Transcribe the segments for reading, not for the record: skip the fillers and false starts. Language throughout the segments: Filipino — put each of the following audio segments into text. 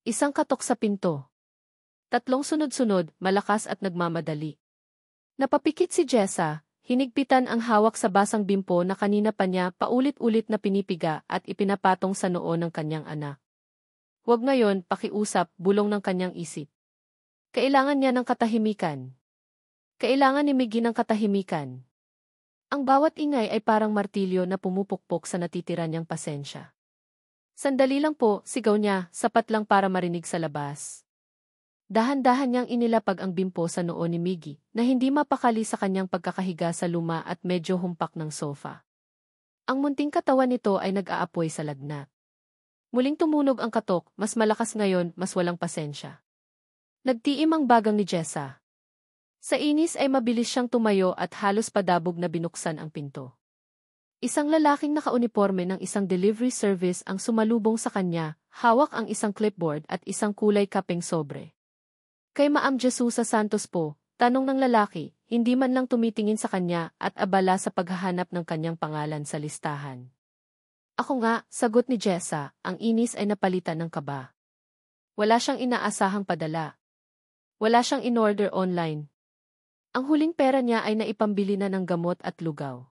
Isang katok sa pinto. Tatlong sunod-sunod, malakas at nagmamadali. Napapikit si Jessa, hinigpitan ang hawak sa basang bimpo na kanina pa niya paulit-ulit na pinipiga at ipinapatong sa noo ng kanyang anak. Huwag ngayon, pakiusap, bulong ng kanyang isip. Kailangan niya ng katahimikan. Kailangan ni Miggy ng katahimikan. Ang bawat ingay ay parang martilyo na pumupukpok sa natitira niyang pasensya. Sandali lang po, sigaw niya, sapat lang para marinig sa labas. Dahan-dahan niyang inilapag ang bimpo sa noo ni Miggy, na hindi mapakali sa kanyang pagkakahiga sa luma at medyo humpak ng sofa. Ang munting katawan nito ay nag-aapoy sa lagnat. Muling tumunog ang katok, mas malakas ngayon, mas walang pasensya. Nagtiim ang bagang ni Jessa. Sa inis ay mabilis siyang tumayo at halos padabog na binuksan ang pinto. Isang lalaking nakauniporme ng isang delivery service ang sumalubong sa kanya, hawak ang isang clipboard at isang kulay kapeng sobre. Kay Ma'am Jesusa Santos po, tanong ng lalaki, hindi man lang tumitingin sa kanya at abala sa paghahanap ng kanyang pangalan sa listahan. Ako nga, sagot ni Jessa, ang inis ay napalitan ng kaba. Wala siyang inaasahang padala. Wala siyang in-order online. Ang huling pera niya ay naipambili na ng gamot at lugaw.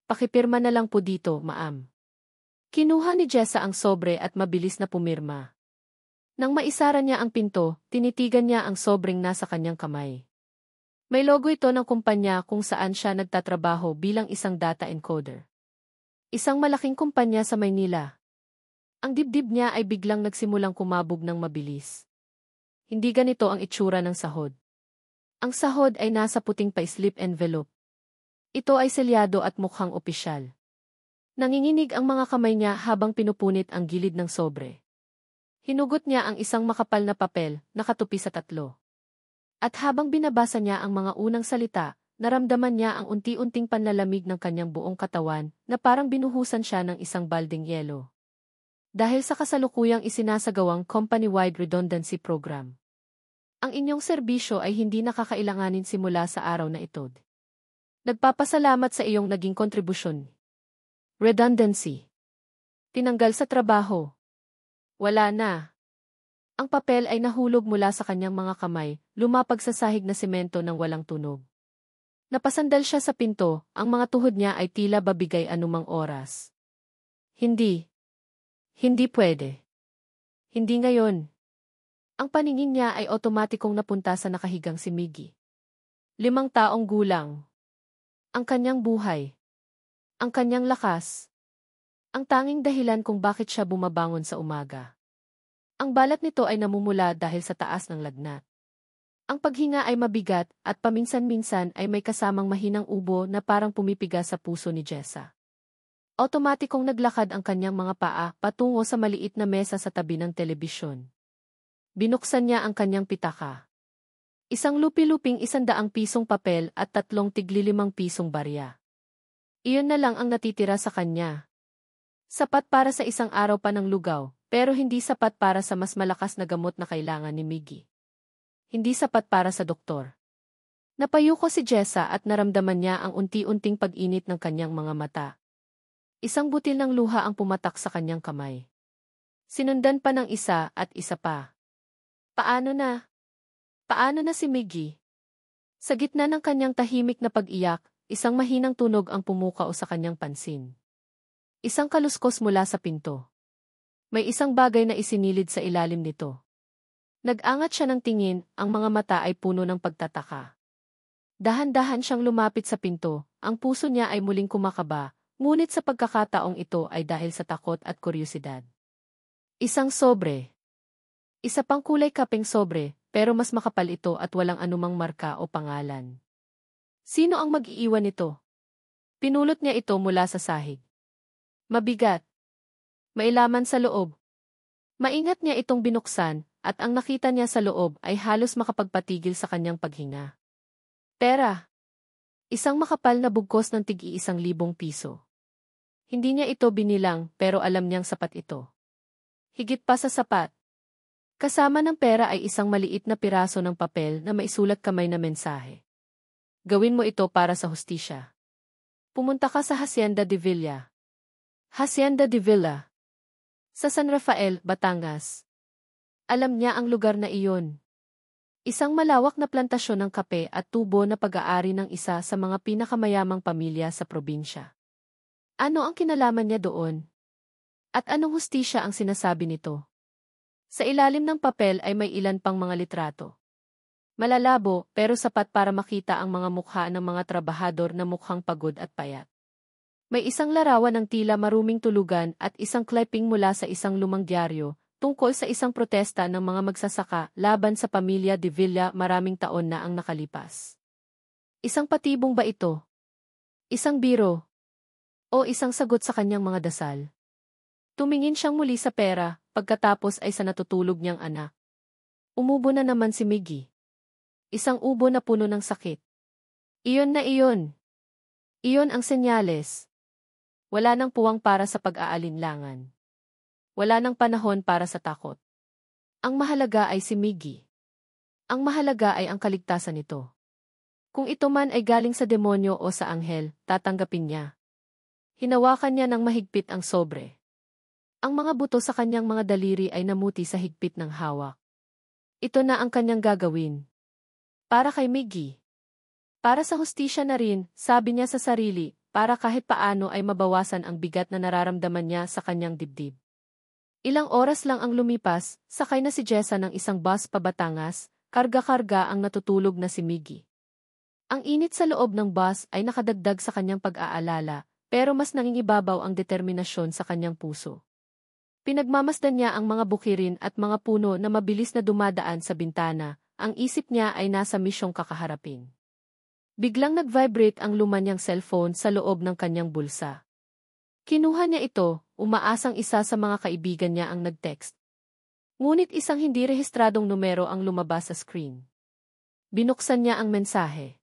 Pakipirma na lang po dito, Ma'am. Kinuha ni Jessa ang sobre at mabilis na pumirma. Nang maisara niya ang pinto, tinitigan niya ang sobreng nasa kanyang kamay. May logo ito ng kumpanya kung saan siya nagtatrabaho bilang isang data encoder. Isang malaking kumpanya sa Maynila. Ang dibdib niya ay biglang nagsimulang kumabog ng mabilis. Hindi ganito ang itsura ng sahod. Ang sahod ay nasa puting paislip envelope. Ito ay selyado at mukhang opisyal. Nanginginig ang mga kamay niya habang pinupunit ang gilid ng sobre. Hinugot niya ang isang makapal na papel, nakatupi sa tatlo. At habang binabasa niya ang mga unang salita, naramdaman niya ang unti-unting panlalamig ng kanyang buong katawan na parang binuhusan siya ng isang balding yelo. Dahil sa kasalukuyang isinasagawang company-wide redundancy program. Ang inyong serbisyo ay hindi nakakailanganin simula sa araw na ito. Nagpapasalamat sa iyong naging kontribusyon. Redundancy. Tinanggal sa trabaho. Wala na. Ang papel ay nahulog mula sa kanyang mga kamay, lumapag sa sahig na semento ng walang tunog. Napasandal siya sa pinto, ang mga tuhod niya ay tila babigay anumang oras. Hindi. Hindi pwede. Hindi ngayon. Ang paningin niya ay otomatikong napunta sa nakahigang si Miggy. 5 taong gulang. Ang kanyang buhay. Ang kanyang lakas. Ang tanging dahilan kung bakit siya bumabangon sa umaga. Ang balat nito ay namumula dahil sa taas ng lagnat. Ang paghinga ay mabigat at paminsan-minsan ay may kasamang mahinang ubo na parang pumipiga sa puso ni Jessa. Otomatikong naglakad ang kanyang mga paa patungo sa maliit na mesa sa tabi ng telebisyon. Binuksan niya ang kanyang pitaka. Isang lupi-luping 100 pisong papel at 3 tigli-5 pisong barya. Iyon na lang ang natitira sa kanya. Sapat para sa isang araw pa ng lugaw, pero hindi sapat para sa mas malakas na gamot na kailangan ni Miggy. Hindi sapat para sa doktor. Napayuko si Jessa at naramdaman niya ang unti-unting pag-init ng kanyang mga mata. Isang butil ng luha ang pumatak sa kanyang kamay. Sinundan pa ng isa at isa pa. Paano na? Paano na si Miggy? Sa gitna ng kanyang tahimik na pag-iyak, isang mahinang tunog ang pumukao sa kanyang pansin. Isang kaluskos mula sa pinto. May isang bagay na isinilid sa ilalim nito. Nag-angat siya ng tingin, ang mga mata ay puno ng pagtataka. Dahan-dahan siyang lumapit sa pinto, ang puso niya ay muling kumakaba, ngunit sa pagkakataong ito ay dahil sa takot at kuryosidad. Isang sobre. Isa pang kulay kapeng sobre, pero mas makapal ito at walang anumang marka o pangalan. Sino ang mag-iiwan nito? Pinulot niya ito mula sa sahig. Mabigat. Mailaman sa loob. Maingat niya itong binuksan, at ang nakita niya sa loob ay halos makapagpatigil sa kanyang paghinga. Pera. Isang makapal na bugkos ng tig-1,000 piso. Hindi niya ito binilang, pero alam niyang sapat ito. Higit pa sa sapat. Kasama ng pera ay isang maliit na piraso ng papel na maisulat kamay na mensahe. Gawin mo ito para sa hustisya. Pumunta ka sa Hacienda de Villa. Hacienda de Villa. Sa San Rafael, Batangas. Alam niya ang lugar na iyon. Isang malawak na plantasyon ng kape at tubo na pag-aari ng isa sa mga pinakamayamang pamilya sa probinsya. Ano ang kinalaman niya doon? At anong hustisya ang sinasabi nito? Sa ilalim ng papel ay may ilan pang mga litrato. Malalabo pero sapat para makita ang mga mukha ng mga trabahador na mukhang pagod at payat. May isang larawan ng tila maruming tulugan at isang clipping mula sa isang lumang dyaryo tungkol sa isang protesta ng mga magsasaka laban sa pamilya de Villa maraming taon na ang nakalipas. Isang patibong ba ito? Isang biro? O isang sagot sa kanyang mga dasal? Tumingin siyang muli sa pera, pagkatapos ay sa natutulog niyang anak. Umubo na naman si Miggy. Isang ubo na puno ng sakit. Iyon na iyon. Iyon ang senyales. Wala nang puwang para sa pag-aalinlangan. Wala nang panahon para sa takot. Ang mahalaga ay si Miggy. Ang mahalaga ay ang kaligtasan nito. Kung ito man ay galing sa demonyo o sa anghel, tatanggapin niya. Hinawakan niya ng mahigpit ang sobre. Ang mga buto sa kanyang mga daliri ay namuti sa higpit ng hawak. Ito na ang kanyang gagawin. Para kay Miggy. Para sa hustisya na rin, sabi niya sa sarili, para kahit paano ay mabawasan ang bigat na nararamdaman niya sa kanyang dibdib. Ilang oras lang ang lumipas, sakay na si Jessa ng isang bus pa Batangas, karga-karga ang natutulog na si Miggy. Ang init sa loob ng bus ay nakadagdag sa kanyang pag-aalala, pero mas nangingibabaw ang determinasyon sa kanyang puso. Pinagmamasdan niya ang mga bukirin at mga puno na mabilis na dumadaan sa bintana, ang isip niya ay nasa misyong kakaharapin. Biglang nag-vibrate ang luma niyang cellphone sa loob ng kanyang bulsa. Kinuha niya ito, umaasang isa sa mga kaibigan niya ang nag-text. Ngunit isang hindi rehistradong numero ang lumabas sa screen. Binuksan niya ang mensahe.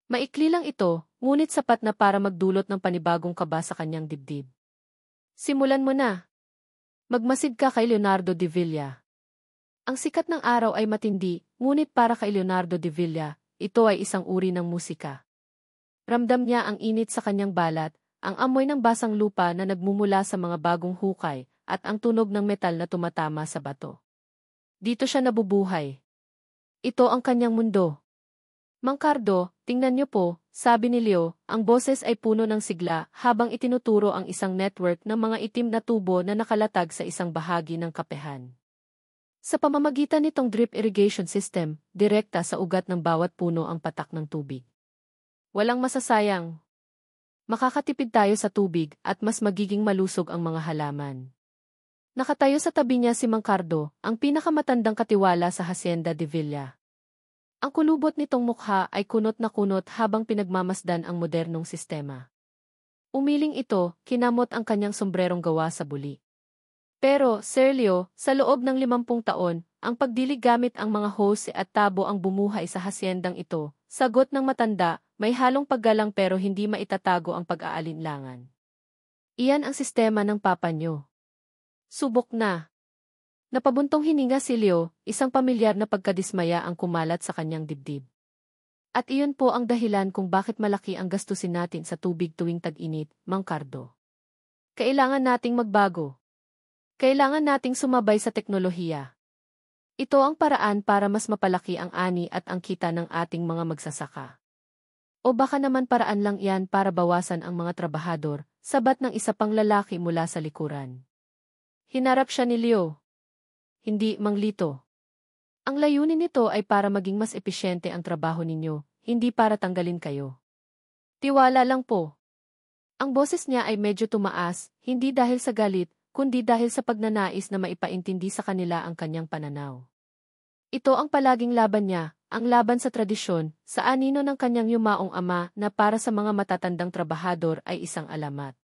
Maikli lang ito, ngunit sapat na para magdulot ng panibagong kaba sa kanyang dibdib. Simulan mo na. Magmasid ka kay Leonardo de Villa. Ang sikat ng araw ay matindi, ngunit para kay Leonardo de Villa, ito ay isang uri ng musika. Ramdam niya ang init sa kanyang balat, ang amoy ng basang lupa na nagmumula sa mga bagong hukay, at ang tunog ng metal na tumatama sa bato. Dito siya nabubuhay. Ito ang kanyang mundo. Mang Cardo, tingnan niyo po, sabi ni Leo, ang boses ay puno ng sigla habang itinuturo ang isang network ng mga itim na tubo na nakalatag sa isang bahagi ng kapehan. Sa pamamagitan nitong drip irrigation system, direkta sa ugat ng bawat puno ang patak ng tubig. Walang masasayang. Makakatipid tayo sa tubig at mas magiging malusog ang mga halaman. Nakatayo sa tabi niya si Mang Cardo, ang pinakamatandang katiwala sa Hacienda de Villa. Ang kulubot nitong mukha ay kunot na kunot habang pinagmamasdan ang modernong sistema. Umiling ito, kinamot ang kanyang sombrerong gawa sa buli. Pero, Sir Leo, sa loob ng 50 taon, ang pagdilig gamit ang mga hose at tabo ang bumuhay sa hasyendang ito. Sagot ng matanda, may halong paggalang pero hindi maitatago ang pag-aalinlangan. Iyan ang sistema ng papa nyo. Subok na. Napabuntong hininga si Leo, isang pamilyar na pagkadismaya ang kumalat sa kanyang dibdib. At iyon po ang dahilan kung bakit malaki ang gastusin natin sa tubig tuwing tag-init, Mang Cardo. Kailangan nating magbago. Kailangan nating sumabay sa teknolohiya. Ito ang paraan para mas mapalaki ang ani at ang kita ng ating mga magsasaka. O baka naman paraan lang iyan para bawasan ang mga trabahador, sabat ng isa pang lalaki mula sa likuran. Hinarap siya ni Leo. Hindi, Mang Lito. Ang layunin nito ay para maging mas epesyente ang trabaho ninyo, hindi para tanggalin kayo. Tiwala lang po. Ang boses niya ay medyo tumaas, hindi dahil sa galit, kundi dahil sa pagnanais na maipaintindi sa kanila ang kanyang pananaw. Ito ang palaging laban niya, ang laban sa tradisyon, sa anino ng kanyang yumaong ama na para sa mga matatandang trabahador ay isang alamat.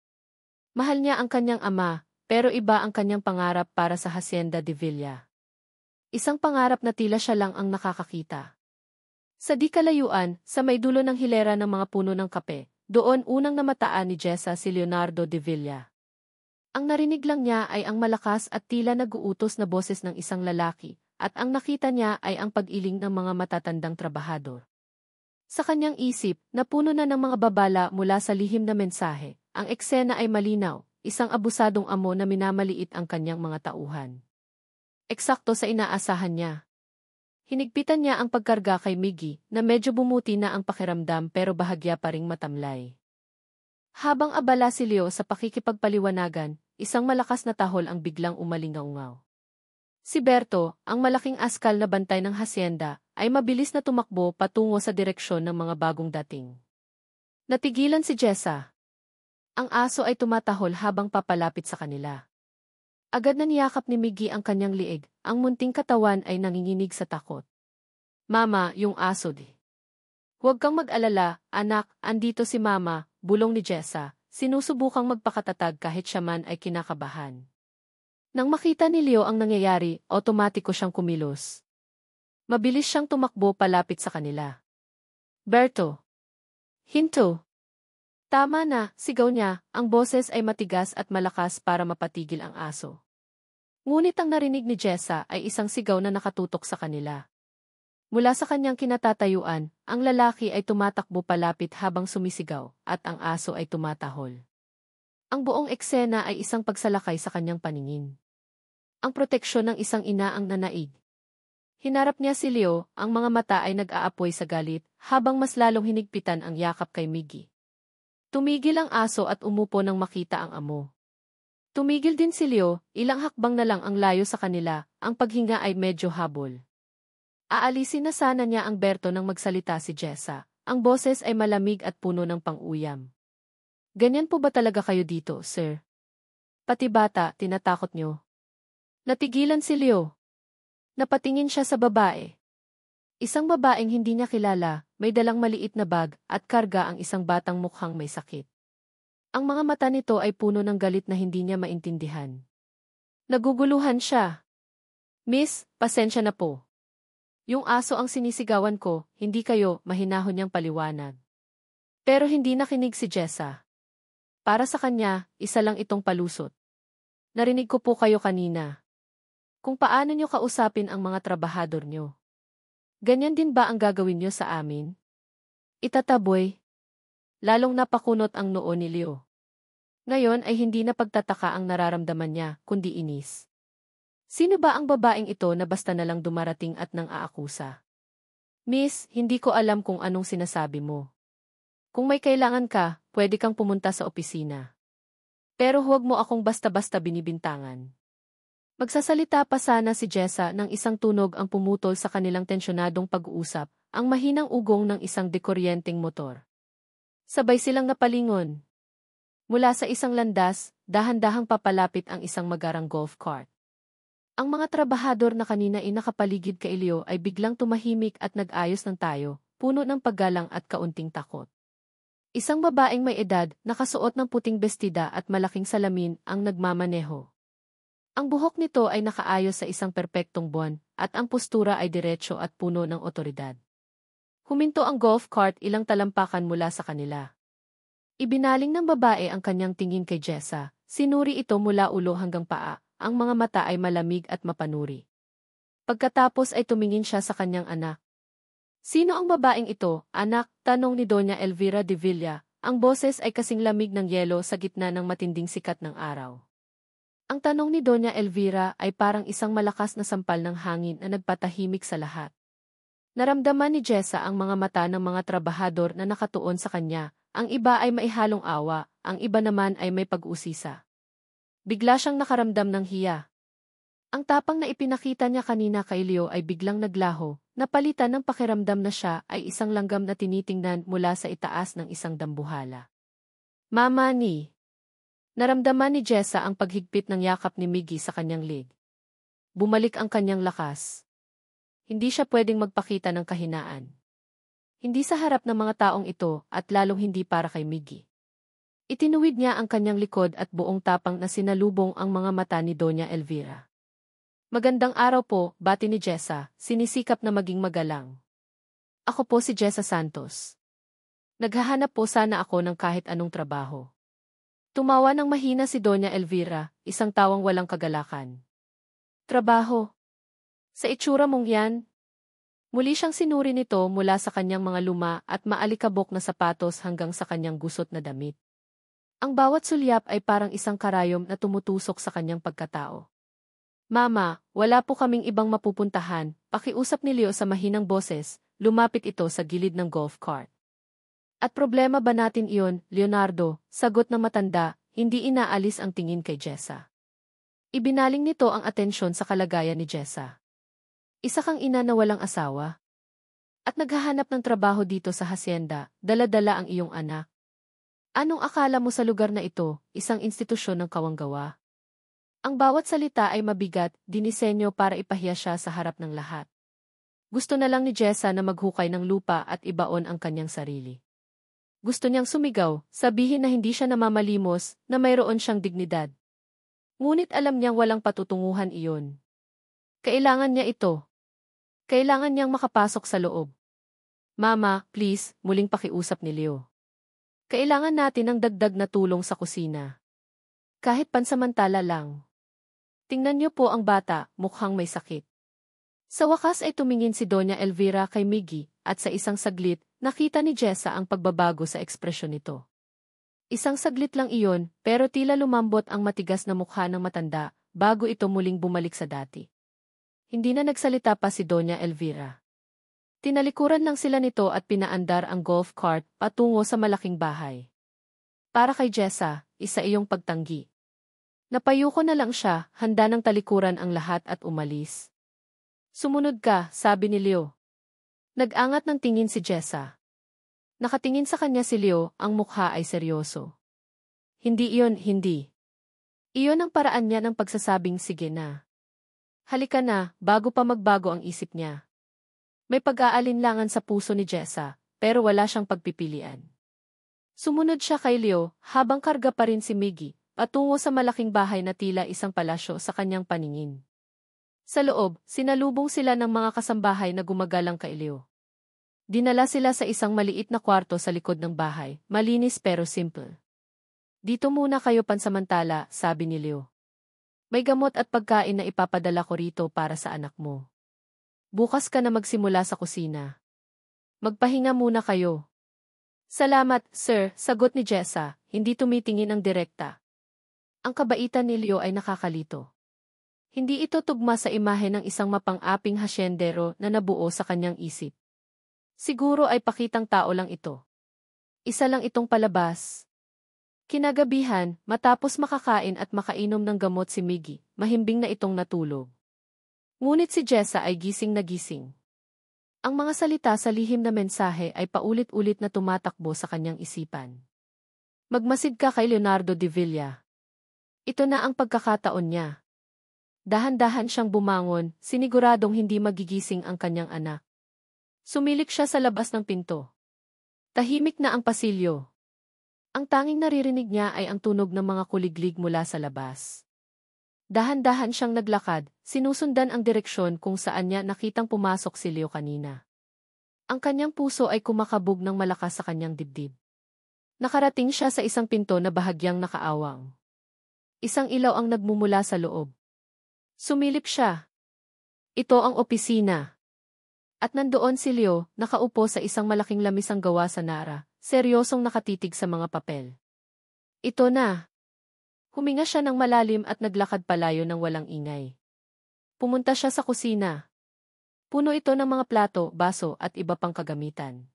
Mahal niya ang kanyang ama, pero iba ang kanyang pangarap para sa Hacienda de Villa. Isang pangarap na tila siya lang ang nakakakita. Sa di kalayuan, sa may dulo ng hilera ng mga puno ng kape, doon unang namataan ni Jessa si Leonardo de Villa. Ang narinig lang niya ay ang malakas at tila nag-uutos na boses ng isang lalaki, at ang nakita niya ay ang pag-iling ng mga matatandang trabahador. Sa kanyang isip, napuno na ng mga babala mula sa lihim na mensahe, ang eksena ay malinaw, isang abusadong amo na minamaliit ang kanyang mga tauhan. Eksakto sa inaasahan niya. Hinigpitan niya ang pagkarga kay Miggy na medyo bumuti na ang pakiramdam pero bahagya pa ring matamlay. Habang abala si Leo sa pakikipagpaliwanagan, isang malakas na tahol ang biglang umalingaungaw. Si Berto, ang malaking askal na bantay ng hasyenda, ay mabilis na tumakbo patungo sa direksyon ng mga bagong dating. Natigilan si Jessa. Ang aso ay tumatahol habang papalapit sa kanila. Agad na niyakap ni Miggy ang kanyang liig, ang munting katawan ay nanginginig sa takot. Mama, yung aso di. Huwag kang mag-alala, anak, andito si Mama, bulong ni Jessa, sinusubukang magpakatatag kahit siya man ay kinakabahan. Nang makita ni Leo ang nangyayari, otomatiko siyang kumilos. Mabilis siyang tumakbo palapit sa kanila. Berto! Hinto! Tama na, sigaw niya, ang boses ay matigas at malakas para mapatigil ang aso. Ngunit ang narinig ni Jessa ay isang sigaw na nakatutok sa kanila. Mula sa kanyang kinatatayuan, ang lalaki ay tumatakbo palapit habang sumisigaw, at ang aso ay tumatahol. Ang buong eksena ay isang pagsalakay sa kanyang paningin. Ang proteksyon ng isang ina ang nanaig. Hinarap niya si Leo, ang mga mata ay nag-aapoy sa galit, habang mas lalong hinigpitan ang yakap kay Miggy. Tumigil ang aso at umupo nang makita ang amo. Tumigil din si Leo, ilang hakbang na lang ang layo sa kanila, ang paghinga ay medyo habol. Aalisin na sana niya ang Berto nang magsalita si Jessa, ang boses ay malamig at puno ng pang-uyam. Ganyan po ba talaga kayo dito, sir? Pati bata, tinatakot niyo. Natigilan si Leo. Napatingin siya sa babae. Isang babaeng hindi niya kilala, may dalang maliit na bag at karga ang isang batang mukhang may sakit. Ang mga mata nito ay puno ng galit na hindi niya maintindihan. Naguguluhan siya. Miss, pasensya na po. Yung aso ang sinisigawan ko, hindi kayo, mahinahon niyang paliwanag. Pero hindi nakinig si Jessa. Para sa kanya, isa lang itong palusot. Narinig ko po kayo kanina. Kung paano niyo kausapin ang mga trabahador niyo. Ganyan din ba ang gagawin niyo sa amin? Itataboy. Lalong napakunot ang noo ni Leo. Ngayon ay hindi na pagtataka ang nararamdaman niya, kundi inis. Sino ba ang babaeng ito na basta na lang dumarating at nang aakusa? Miss, hindi ko alam kung anong sinasabi mo. Kung may kailangan ka, pwede kang pumunta sa opisina. Pero huwag mo akong basta-basta binibintangan. Magsasalita pa sana si Jessa nang isang tunog ang pumutol sa kanilang tensyonadong pag-uusap, ang mahinang ugong ng isang dekuryenteng motor. Sabay silang napalingon. Mula sa isang landas, dahan-dahang papalapit ang isang magarang golf cart. Ang mga trabahador na kanina ay nakapaligid kay Leo ay biglang tumahimik at nag-ayos ng tayo, puno ng paggalang at kaunting takot. Isang babaeng may edad, nakasuot ng puting bestida at malaking salamin ang nagmamaneho. Ang buhok nito ay nakaayos sa isang perpektong buwan, at ang postura ay diretso at puno ng otoridad. Huminto ang golf cart ilang talampakan mula sa kanila. Ibinaling ng babae ang kanyang tingin kay Jessa, sinuri ito mula ulo hanggang paa, ang mga mata ay malamig at mapanuri. Pagkatapos ay tumingin siya sa kanyang anak. Sino ang babaeng ito, anak? Tanong ni Doña Elvira de Villa, ang boses ay kasing lamig ng yelo sa gitna ng matinding sikat ng araw. Ang tanong ni Doña Elvira ay parang isang malakas na sampal ng hangin na nagpatahimik sa lahat. Naramdaman ni Jessa ang mga mata ng mga trabahador na nakatuon sa kanya, ang iba ay maihalong awa, ang iba naman ay may pag-usisa. Bigla siyang nakaramdam ng hiya. Ang tapang na ipinakita niya kanina kay Leo ay biglang naglaho, napalitan ng pakiramdam na siya ay isang langgam na tinitingnan mula sa itaas ng isang dambuhala. Mama ni. Naramdaman ni Jessa ang paghigpit ng yakap ni Miggy sa kanyang leg. Bumalik ang kanyang lakas. Hindi siya pwedeng magpakita ng kahinaan. Hindi sa harap ng mga taong ito at lalong hindi para kay Miggy. Itinuwid niya ang kanyang likod at buong tapang na sinalubong ang mga mata ni Doña Elvira. Magandang araw po, bati ni Jessa, sinisikap na maging magalang. Ako po si Jessa Santos. Naghahanap po sana ako ng kahit anong trabaho. Tumawa ng mahina si Doña Elvira, isang tawang walang kagalakan. Trabaho. Sa itsura mong yan? Muli siyang sinuri nito mula sa kanyang mga luma at maalikabok na sapatos hanggang sa kanyang gusot na damit. Ang bawat sulyap ay parang isang karayom na tumutusok sa kanyang pagkatao. Mama, wala po kaming ibang mapupuntahan, pakiusap ni Leo sa mahinang boses, lumapit ito sa gilid ng golf cart. At problema ba natin iyon, Leonardo? Sagot ng matanda, hindi inaalis ang tingin kay Jessa. Ibinaling nito ang atensyon sa kalagayan ni Jessa. Isa kang ina na walang asawa. At naghahanap ng trabaho dito sa hacienda, dala-dala ang iyong anak. Anong akala mo sa lugar na ito, isang institusyon ng kawanggawa? Ang bawat salita ay mabigat, dinisenyo para ipahiya siya sa harap ng lahat. Gusto na lang ni Jessa na maghukay ng lupa at ibaon ang kanyang sarili. Gusto niyang sumigaw, sabihin na hindi siya namamalimos, na mayroon siyang dignidad. Ngunit alam niyang walang patutunguhan iyon. Kailangan niya ito. Kailangan niyang makapasok sa loob. Mama, please, muling pakiusap ni Leo. Kailangan natin ng dagdag na tulong sa kusina. Kahit pansamantala lang. Tingnan niyo po ang bata, mukhang may sakit. Sa wakas ay tumingin si Doña Elvira kay Miggy, at sa isang saglit, nakita ni Jessa ang pagbabago sa ekspresyon nito. Isang saglit lang iyon, pero tila lumambot ang matigas na mukha ng matanda, bago ito muling bumalik sa dati. Hindi na nagsalita pa si Doña Elvira. Tinalikuran lang sila nito at pinaandar ang golf cart patungo sa malaking bahay. Para kay Jessa, isa iyong pagtanggi. Napayuko na lang siya, handa ng talikuran ang lahat at umalis. Sumunod ka, sabi ni Leo. Nag-angat ng tingin si Jessa. Nakatingin sa kanya si Leo, ang mukha ay seryoso. Hindi iyon, hindi. Iyon ang paraan niya ng pagsasabing sige na. Halika na, bago pa magbago ang isip niya. May pag-aalinlangan sa puso ni Jessa, pero wala siyang pagpipilian. Sumunod siya kay Leo, habang karga pa rin si Miggy, patungo sa malaking bahay na tila isang palasyo sa kanyang paningin. Sa loob, sinalubong sila ng mga kasambahay na gumagalang kay Leo. Dinala sila sa isang maliit na kwarto sa likod ng bahay, malinis pero simple. Dito muna kayo pansamantala, sabi ni Leo. May gamot at pagkain na ipapadala ko rito para sa anak mo. Bukas ka na magsimula sa kusina. Magpahinga muna kayo. Salamat, sir, sagot ni Jessa, hindi tumitingin ang direkta. Ang kabaitan ni Leo ay nakakalito. Hindi ito tugma sa imahe ng isang mapang-aping hasyendero na nabuo sa kanyang isip. Siguro ay pakitang tao lang ito. Isa lang itong palabas. Kinagabihan, matapos makakain at makainom ng gamot si Miggy, mahimbing na itong natulog. Ngunit si Jessa ay gising na gising. Ang mga salita sa lihim na mensahe ay paulit-ulit na tumatakbo sa kanyang isipan. Magmasid ka kay Leonardo de Villa. Ito na ang pagkakataon niya. Dahan-dahan siyang bumangon, siniguradong hindi magigising ang kanyang anak. Sumilik siya sa labas ng pinto. Tahimik na ang pasilyo. Ang tanging naririnig niya ay ang tunog ng mga kuliglig mula sa labas. Dahan-dahan siyang naglakad, sinusundan ang direksyon kung saan niya nakitang pumasok si Leo kanina. Ang kanyang puso ay kumakabog ng malakas sa kanyang dibdib. Nakarating siya sa isang pinto na bahagyang nakaawang. Isang ilaw ang nagmumula sa loob. Sumilip siya. Ito ang opisina. At nandoon si Leo, nakaupo sa isang malaking lamisang gawa sa nara, seryosong nakatitig sa mga papel. Ito na. Huminga siya ng malalim at naglakad palayo ng walang ingay. Pumunta siya sa kusina. Puno ito ng mga plato, baso at iba pang kagamitan.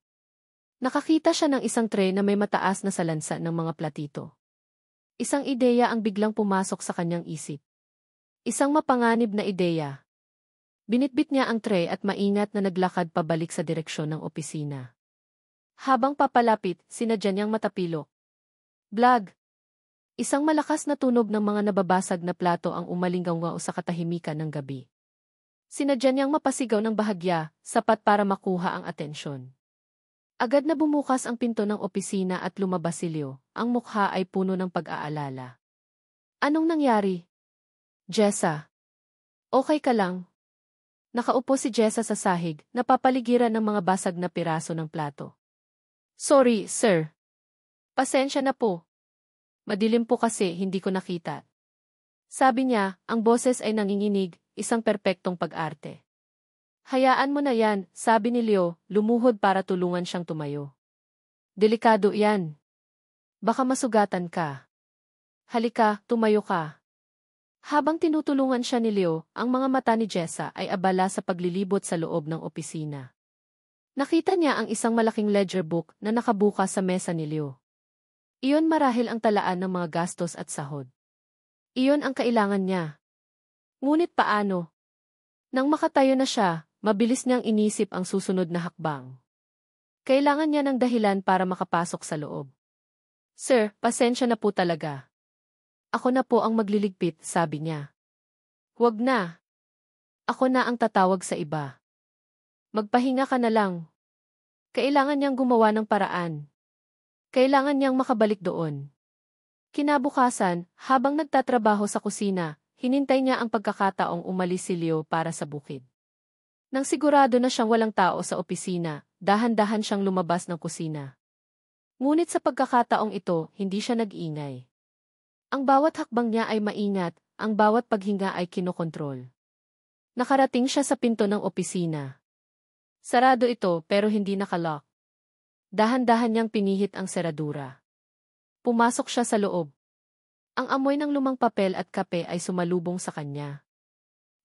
Nakakita siya ng isang tray na may mataas na salansa ng mga platito. Isang ideya ang biglang pumasok sa kanyang isip. Isang mapanganib na ideya. Binitbit niya ang tray at maingat na naglakad pabalik sa direksyon ng opisina. Habang papalapit, sinadya niyang matapilok. Blag! Isang malakas na tunog ng mga nababasag na plato ang umalinggaw sa katahimikan ng gabi. Sinadya niyang mapasigaw ng bahagya, sapat para makuha ang atensyon. Agad na bumukas ang pinto ng opisina at lumabas si Leo, ang mukha ay puno ng pag-aalala. Anong nangyari? Jessa. Okay ka lang? Nakaupo si Jessa sa sahig, napapaligiran ng mga basag na piraso ng plato. Sorry, sir. Pasensya na po. Madilim po kasi hindi ko nakita. Sabi niya, ang boses ay nanginginig, isang perpektong pag-arte. Hayaan mo na yan, sabi ni Leo, lumuhod para tulungan siyang tumayo. Delikado yan. Baka masugatan ka. Halika, tumayo ka. Habang tinutulungan siya ni Leo, ang mga mata ni Jessa ay abala sa paglilibot sa loob ng opisina. Nakita niya ang isang malaking ledger book na nakabukas sa mesa ni Leo. Iyon marahil ang talaan ng mga gastos at sahod. Iyon ang kailangan niya. Ngunit paano? Nang makatayo na siya, mabilis niyang inisip ang susunod na hakbang. Kailangan niya ng dahilan para makapasok sa loob. Sir, pasensya na po talaga. Ako na po ang magliligpit, sabi niya. Huwag na. Ako na ang tatawag sa iba. Magpahinga ka na lang. Kailangan niyang gumawa ng paraan. Kailangan niyang makabalik doon. Kinabukasan, habang nagtatrabaho sa kusina, hinintay niya ang pagkakataong umalis si Leo para sa bukid. Nang sigurado na siyang walang tao sa opisina, dahan-dahan siyang lumabas ng kusina. Ngunit sa pagkakataong ito, hindi siya nag-ingay. Ang bawat hakbang niya ay maingat, ang bawat paghinga ay kinokontrol. Nakarating siya sa pinto ng opisina. Sarado ito pero hindi nakalock. Dahan-dahan niyang pinihit ang seradura. Pumasok siya sa loob. Ang amoy ng lumang papel at kape ay sumalubong sa kanya.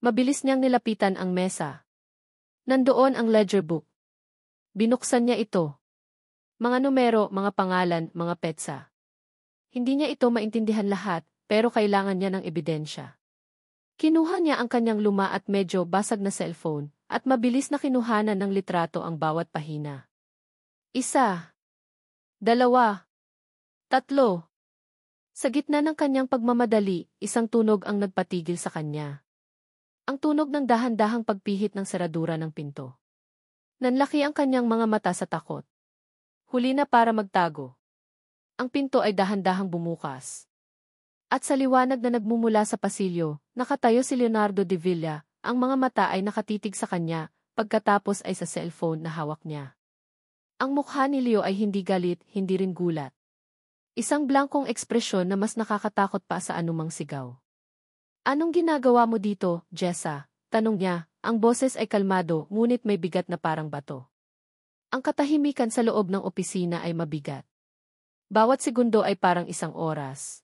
Mabilis niyang nilapitan ang mesa. Nandoon ang ledger book. Binuksan niya ito. Mga numero, mga pangalan, mga petsa. Hindi niya ito maintindihan lahat, pero kailangan niya ng ebidensya. Kinuha niya ang kanyang luma at medyo basag na cellphone, at mabilis na kinuhanan ng litrato ang bawat pahina. 1, 2, 3. Sa gitna ng kanyang pagmamadali, isang tunog ang nagpatigil sa kanya. Ang tunog ng dahan-dahang pagpihit ng seradura ng pinto. Nanlaki ang kanyang mga mata sa takot. Huli na para magtago. Ang pinto ay dahan-dahang bumukas. At sa liwanag na nagmumula sa pasilyo, nakatayo si Leonardo de Villa, ang mga mata ay nakatitig sa kanya, pagkatapos ay sa cellphone na hawak niya. Ang mukha ni Leo ay hindi galit, hindi rin gulat. Isang blankong ekspresyon na mas nakakatakot pa sa anumang sigaw. Anong ginagawa mo dito, Jessa? Tanong niya, ang boses ay kalmado ngunit may bigat na parang bato. Ang katahimikan sa loob ng opisina ay mabigat. Bawat segundo ay parang isang oras.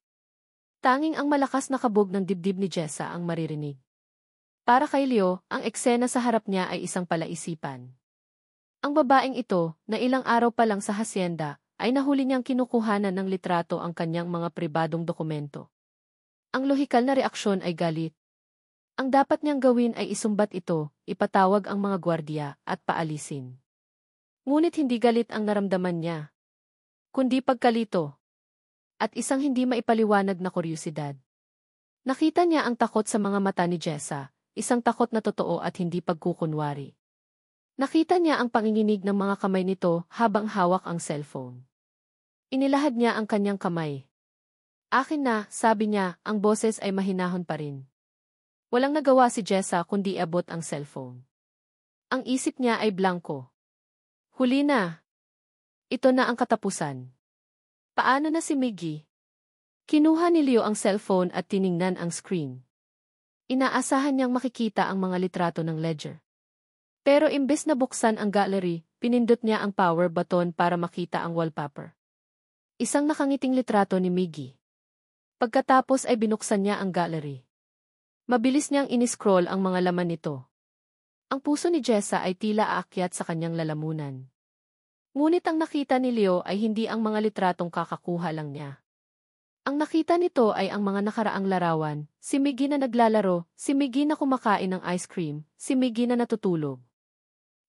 Tanging ang malakas na kabog ng dibdib ni Jessa ang maririnig. Para kay Leo, ang eksena sa harap niya ay isang palaisipan. Ang babaeng ito, na ilang araw pa lang sa hasyenda, ay nahuli niyang kinukuhanan ng litrato ang kanyang mga pribadong dokumento. Ang lohikal na reaksyon ay galit. Ang dapat niyang gawin ay isumbat ito, ipatawag ang mga gwardiya, at paalisin. Ngunit hindi galit ang naramdaman niya, kundi pagkalito. At isang hindi maipaliwanag na kuryosidad. Nakita niya ang takot sa mga mata ni Jessa, isang takot na totoo at hindi pagkukunwari. Nakita niya ang panginginig ng mga kamay nito habang hawak ang cellphone. Inilahad niya ang kanyang kamay. Akin na, sabi niya, ang boses ay mahinahon pa rin. Walang nagawa si Jessa kundi abot ang cellphone. Ang isip niya ay blanko. Huli na. Ito na ang katapusan. Paano na si Miggy? Kinuha ni Leo ang cellphone at tiningnan ang screen. Inaasahan niyang makikita ang mga litrato ng ledger. Pero imbes na buksan ang gallery, pinindot niya ang power button para makita ang wallpaper. Isang nakangiting litrato ni Miggy. Pagkatapos ay binuksan niya ang gallery. Mabilis niyang iniscroll ang mga laman nito. Ang puso ni Jessa ay tila aakyat sa kanyang lalamunan. Ngunit ang nakita ni Leo ay hindi ang mga litratong kakakuha lang niya. Ang nakita nito ay ang mga nakaraang larawan, si Miggy na naglalaro, si Miggy na kumakain ng ice cream, si Miggy na natutulog.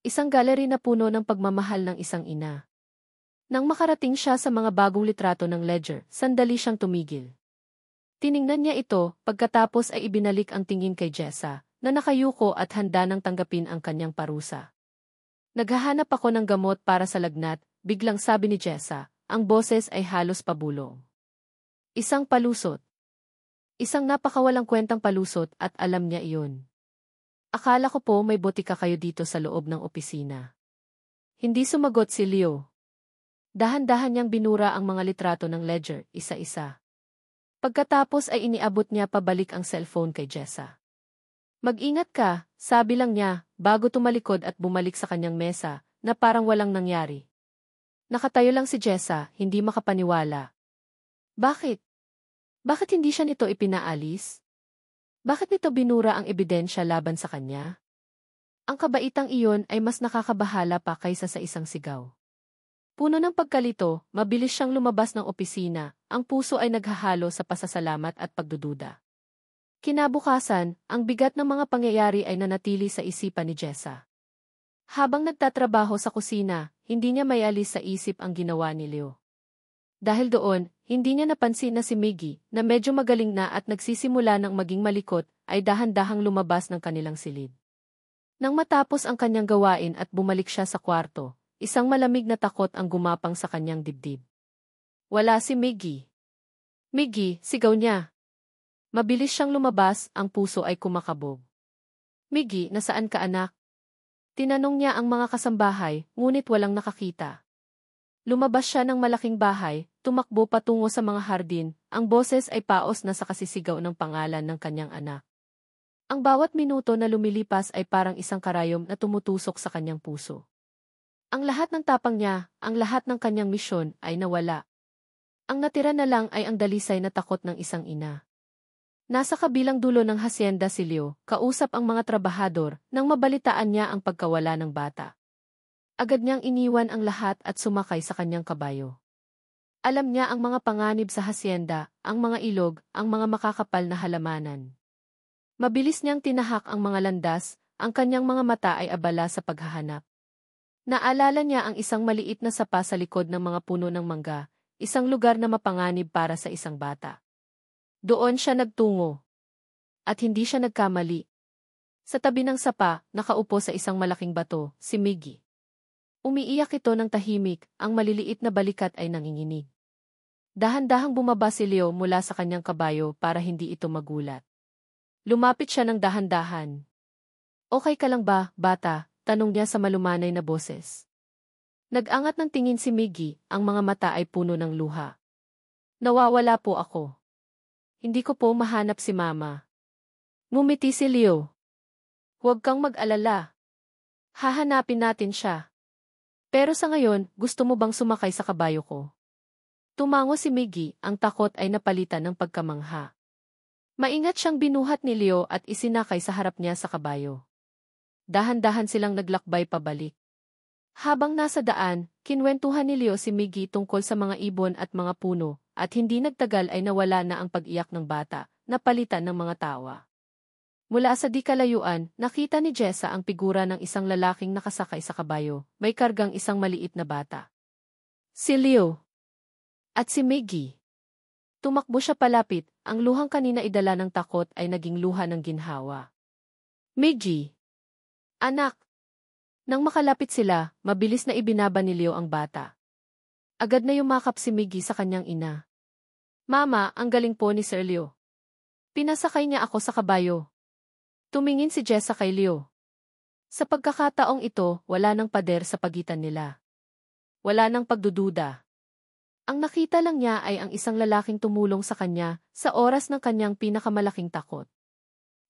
Isang gallery na puno ng pagmamahal ng isang ina. Nang makarating siya sa mga bagong litrato ng ledger, sandali siyang tumigil. Tiningnan niya ito, pagkatapos ay ibinalik ang tingin kay Jessa, na nakayuko at handa nang tanggapin ang kanyang parusa. Naghahanap ako ng gamot para sa lagnat, biglang sabi ni Jessa, ang boses ay halos pabulong. Isang palusot. Isang napakawalang kwentang palusot at alam niya iyon. Akala ko po may botika kayo dito sa loob ng opisina. Hindi sumagot si Leo. Dahan-dahan niyang binura ang mga litrato ng ledger, isa-isa. Pagkatapos ay iniabot niya pabalik ang cellphone kay Jessa. Mag-ingat ka, sabi lang niya, bago tumalikod at bumalik sa kanyang mesa, na parang walang nangyari. Nakatayo lang si Jessa, hindi makapaniwala. Bakit? Bakit hindi siya nito ipinaalis? Bakit nito binura ang ebidensya laban sa kanya? Ang kabaitang iyon ay mas nakakabahala pa kaysa sa isang sigaw. Puno ng pagkalito, mabilis siyang lumabas ng opisina, ang puso ay naghahalo sa pasasalamat at pagdududa. Kinabukasan, ang bigat ng mga pangyayari ay nanatili sa isipan ni Jessa. Habang nagtatrabaho sa kusina, hindi niya mayalis sa isip ang ginawa ni Leo. Dahil doon, hindi niya napansin na si Miggy, na medyo magaling na at nagsisimula ng maging malikot, ay dahan-dahang lumabas ng kanilang silid. Nang matapos ang kanyang gawain at bumalik siya sa kwarto, isang malamig na takot ang gumapang sa kanyang dibdib. Wala si Miggy. Miggy, sigaw niya. Mabilis siyang lumabas, ang puso ay kumakabog. Miggy, nasaan ka anak? Tinanong niya ang mga kasambahay, ngunit walang nakakita. Lumabas siya ng malaking bahay, tumakbo patungo sa mga hardin, ang boses ay paos na sa kasisigaw ng pangalan ng kanyang anak. Ang bawat minuto na lumilipas ay parang isang karayom na tumutusok sa kanyang puso. Ang lahat ng tapang niya, ang lahat ng kanyang misyon ay nawala. Ang natira na lang ay ang dalisay na takot ng isang ina. Nasa kabilang dulo ng hasyenda si Leo, kausap ang mga trabahador, nang mabalitaan niya ang pagkawala ng bata. Agad niyang iniwan ang lahat at sumakay sa kanyang kabayo. Alam niya ang mga panganib sa hasyenda, ang mga ilog, ang mga makakapal na halamanan. Mabilis niyang tinahak ang mga landas, ang kanyang mga mata ay abala sa paghahanap. Naalala niya ang isang maliit na sapa sa likod ng mga puno ng mangga, isang lugar na mapanganib para sa isang bata. Doon siya nagtungo. At hindi siya nagkamali. Sa tabi ng sapa, nakaupo sa isang malaking bato, si Miggy. Umiiyak ito ng tahimik, ang maliliit na balikat ay nanginginig. Dahan-dahang bumaba si Leo mula sa kanyang kabayo para hindi ito magulat. Lumapit siya ng dahan-dahan. Okay ka lang ba, bata? Tanong niya sa malumanay na boses. Nag-angat ng tingin si Miggy, ang mga mata ay puno ng luha. Nawawala po ako. Hindi ko po mahanap si Mama. Ngumiti si Leo. Huwag kang mag-alala. Hahanapin natin siya. Pero sa ngayon, gusto mo bang sumakay sa kabayo ko? Tumango si Miggy, ang takot ay napalitan ng pagkamangha. Maingat siyang binuhat ni Leo at isinakay sa harap niya sa kabayo. Dahan-dahan silang naglakbay pabalik. Habang nasa daan, kinwentuhan ni Leo si Miggy tungkol sa mga ibon at mga puno, at hindi nagtagal ay nawala na ang pag-iyak ng bata, napalitan ng mga tawa. Mula sa di kalayuan, nakita ni Jessa ang figura ng isang lalaking nakasakay sa kabayo, may kargang isang maliit na bata. Si Leo. At si Miggy. Tumakbo siya palapit, ang luhang kanina idala ng takot ay naging luha ng ginhawa. Miggy. Anak. Nang makalapit sila, mabilis na ibinaba ni Leo ang bata. Agad na yumakap si Miggy sa kanyang ina. Mama, ang galing po ni Sir Leo. Pinasakay niya ako sa kabayo. Tumingin si Jessa kay Leo. Sa pagkakataong ito, wala nang pader sa pagitan nila. Wala nang pagdududa. Ang nakita lang niya ay ang isang lalaking tumulong sa kanya sa oras ng kanyang pinakamalaking takot.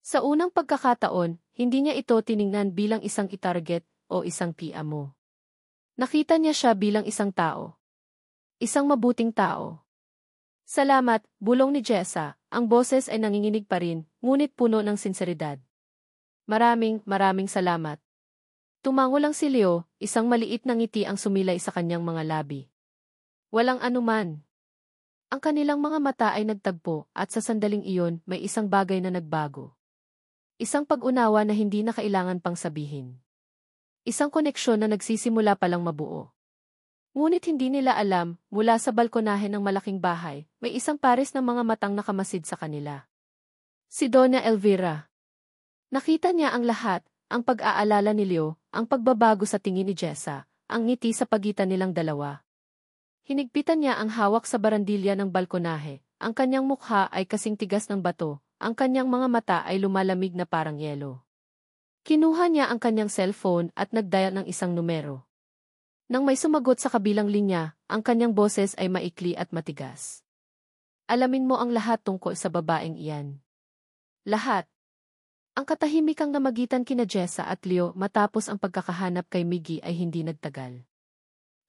Sa unang pagkakataon, hindi niya ito tiningnan bilang isang itarget o isang piamo. Nakita niya siya bilang isang tao. Isang mabuting tao. Salamat, bulong ni Jessa, ang boses ay nanginginig pa rin, ngunit puno ng sinseridad. Maraming salamat. Tumango lang si Leo, isang maliit na ngiti ang sumilay sa kanyang mga labi. Walang anuman. Ang kanilang mga mata ay nagtagpo at sa sandaling iyon may isang bagay na nagbago. Isang pag-unawa na hindi na kailangan pang sabihin. Isang koneksyon na nagsisimula palang mabuo. Ngunit hindi nila alam, mula sa balkonahe ng malaking bahay, may isang pares ng mga matang nakamasid sa kanila. Si Donna Elvira. Nakita niya ang lahat, ang pag-aalala ni Leo, ang pagbabago sa tingin ni Jessa, ang ngiti sa pagitan nilang dalawa. Hinigpitan niya ang hawak sa barandilya ng balkonahe, ang kanyang mukha ay kasing tigas ng bato, ang kanyang mga mata ay lumalamig na parang yelo. Kinuha niya ang kanyang cellphone at nag-dial ng isang numero. Nang may sumagot sa kabilang linya, ang kanyang boses ay maikli at matigas. Alamin mo ang lahat tungkol sa babaeng iyan. Lahat. Ang katahimikang namagitan kina Jessa at Leo matapos ang pagkakahanap kay Miggy ay hindi nagtagal.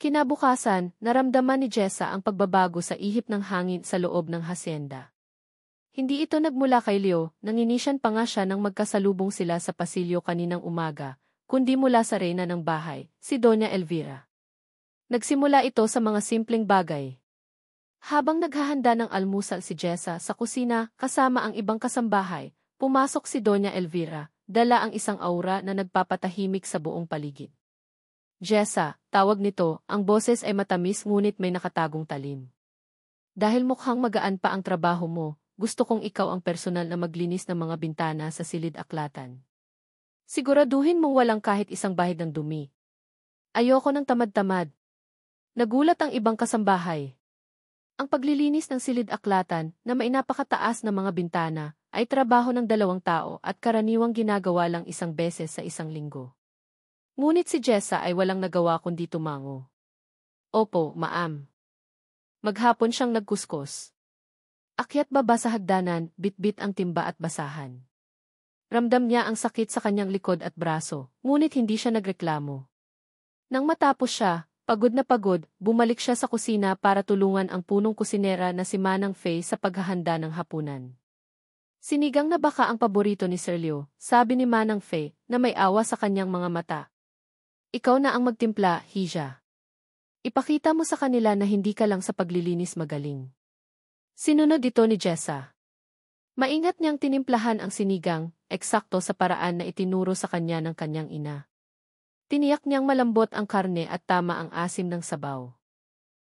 Kinabukasan, naramdaman ni Jessa ang pagbabago sa ihip ng hangin sa loob ng hasyenda. Hindi ito nagmula kay Leo, nanginisyan pa nga siya nang magkasalubong sila sa pasilyo kaninang umaga, kundi mula sa reyna ng bahay, si Doña Elvira. Nagsimula ito sa mga simpleng bagay. Habang naghahanda ng almusal si Jessa sa kusina kasama ang ibang kasambahay, pumasok si Doña Elvira, dala ang isang aura na nagpapatahimik sa buong paligid. Jessa, tawag nito, ang boses ay matamis ngunit may nakatagong talim. Dahil mukhang magaan pa ang trabaho mo, gusto kong ikaw ang personal na maglinis ng mga bintana sa silid-aklatan. Siguraduhin mong walang kahit isang bahid ng dumi. Ayoko ng tamad-tamad. Nagulat ang ibang kasambahay. Ang paglilinis ng silid-aklatan na may napakataas na mga bintana ay trabaho ng 2 tao at karaniwang ginagawa lang isang beses sa isang linggo. Ngunit si Jessa ay walang nagawa kundi tumango. Opo, ma'am. Maghapon siyang nagkuskos. Akyat baba sa hagdanan, bitbit ang timba at basahan. Ramdam niya ang sakit sa kanyang likod at braso, ngunit hindi siya nagreklamo. Nang matapos siya, pagod na pagod, bumalik siya sa kusina para tulungan ang punong kusinera na si Manang Faye sa paghahanda ng hapunan. Sinigang na baka ang paborito ni Sir Leo, sabi ni Manang Faye na may awa sa kanyang mga mata. Ikaw na ang magtimpla, Hija. Ipakita mo sa kanila na hindi ka lang sa paglilinis magaling. Sinunod ito ni Jessa. Maingat niyang tinimplahan ang sinigang, eksakto sa paraan na itinuro sa kanya ng kanyang ina. Tiniyak niyang malambot ang karne at tama ang asim ng sabaw.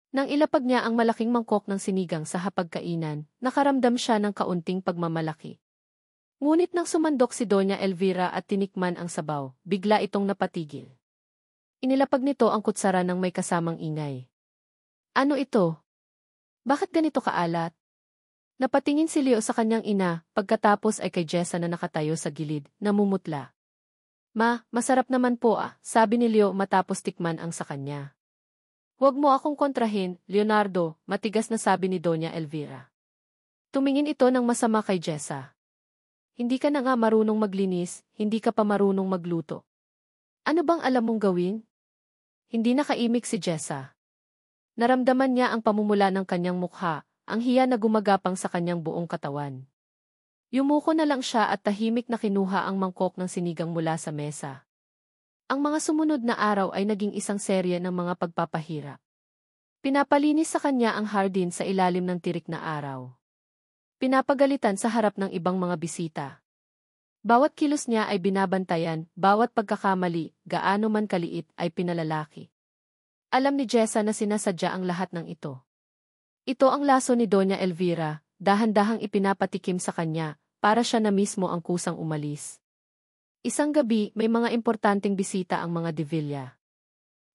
Nang ilapag niya ang malaking mangkok ng sinigang sa hapagkainan, nakaramdam siya ng kaunting pagmamalaki. Ngunit nang sumandok si Doña Elvira at tinikman ang sabaw, bigla itong napatigil. Inilapag nito ang kutsara ng may kasamang ingay. Ano ito? Bakit ganito kaalat? Napatingin si Leo sa kanyang ina, pagkatapos ay kay Jessa na nakatayo sa gilid, namumutla. Ma, masarap naman po sabi ni Leo matapos tikman ang sa kanya. Huwag mo akong kontrahin, Leonardo, matigas na sabi ni Doña Elvira. Tumingin ito ng masama kay Jessa. Hindi ka na nga marunong maglinis, hindi ka pa marunong magluto. Ano bang alam mong gawin? Hindi nakaimik si Jessa. Naramdaman niya ang pamumula ng kanyang mukha, ang hiya na gumagapang sa kanyang buong katawan. Yumuko na lang siya at tahimik na kinuha ang mangkok ng sinigang mula sa mesa. Ang mga sumunod na araw ay naging isang serye ng mga pagpapahirap. Pinapalinis sa kanya ang hardin sa ilalim ng tirik na araw. Pinapagalitan sa harap ng ibang mga bisita. Bawat kilos niya ay binabantayan, bawat pagkakamali, gaano man kaliit, ay pinalalaki. Alam ni Jessa na sinasadya ang lahat ng ito. Ito ang laso ni Doña Elvira, dahan-dahang ipinapatikim sa kanya, para siya na mismo ang kusang umalis. Isang gabi, may mga importanteng bisita ang mga De Villa.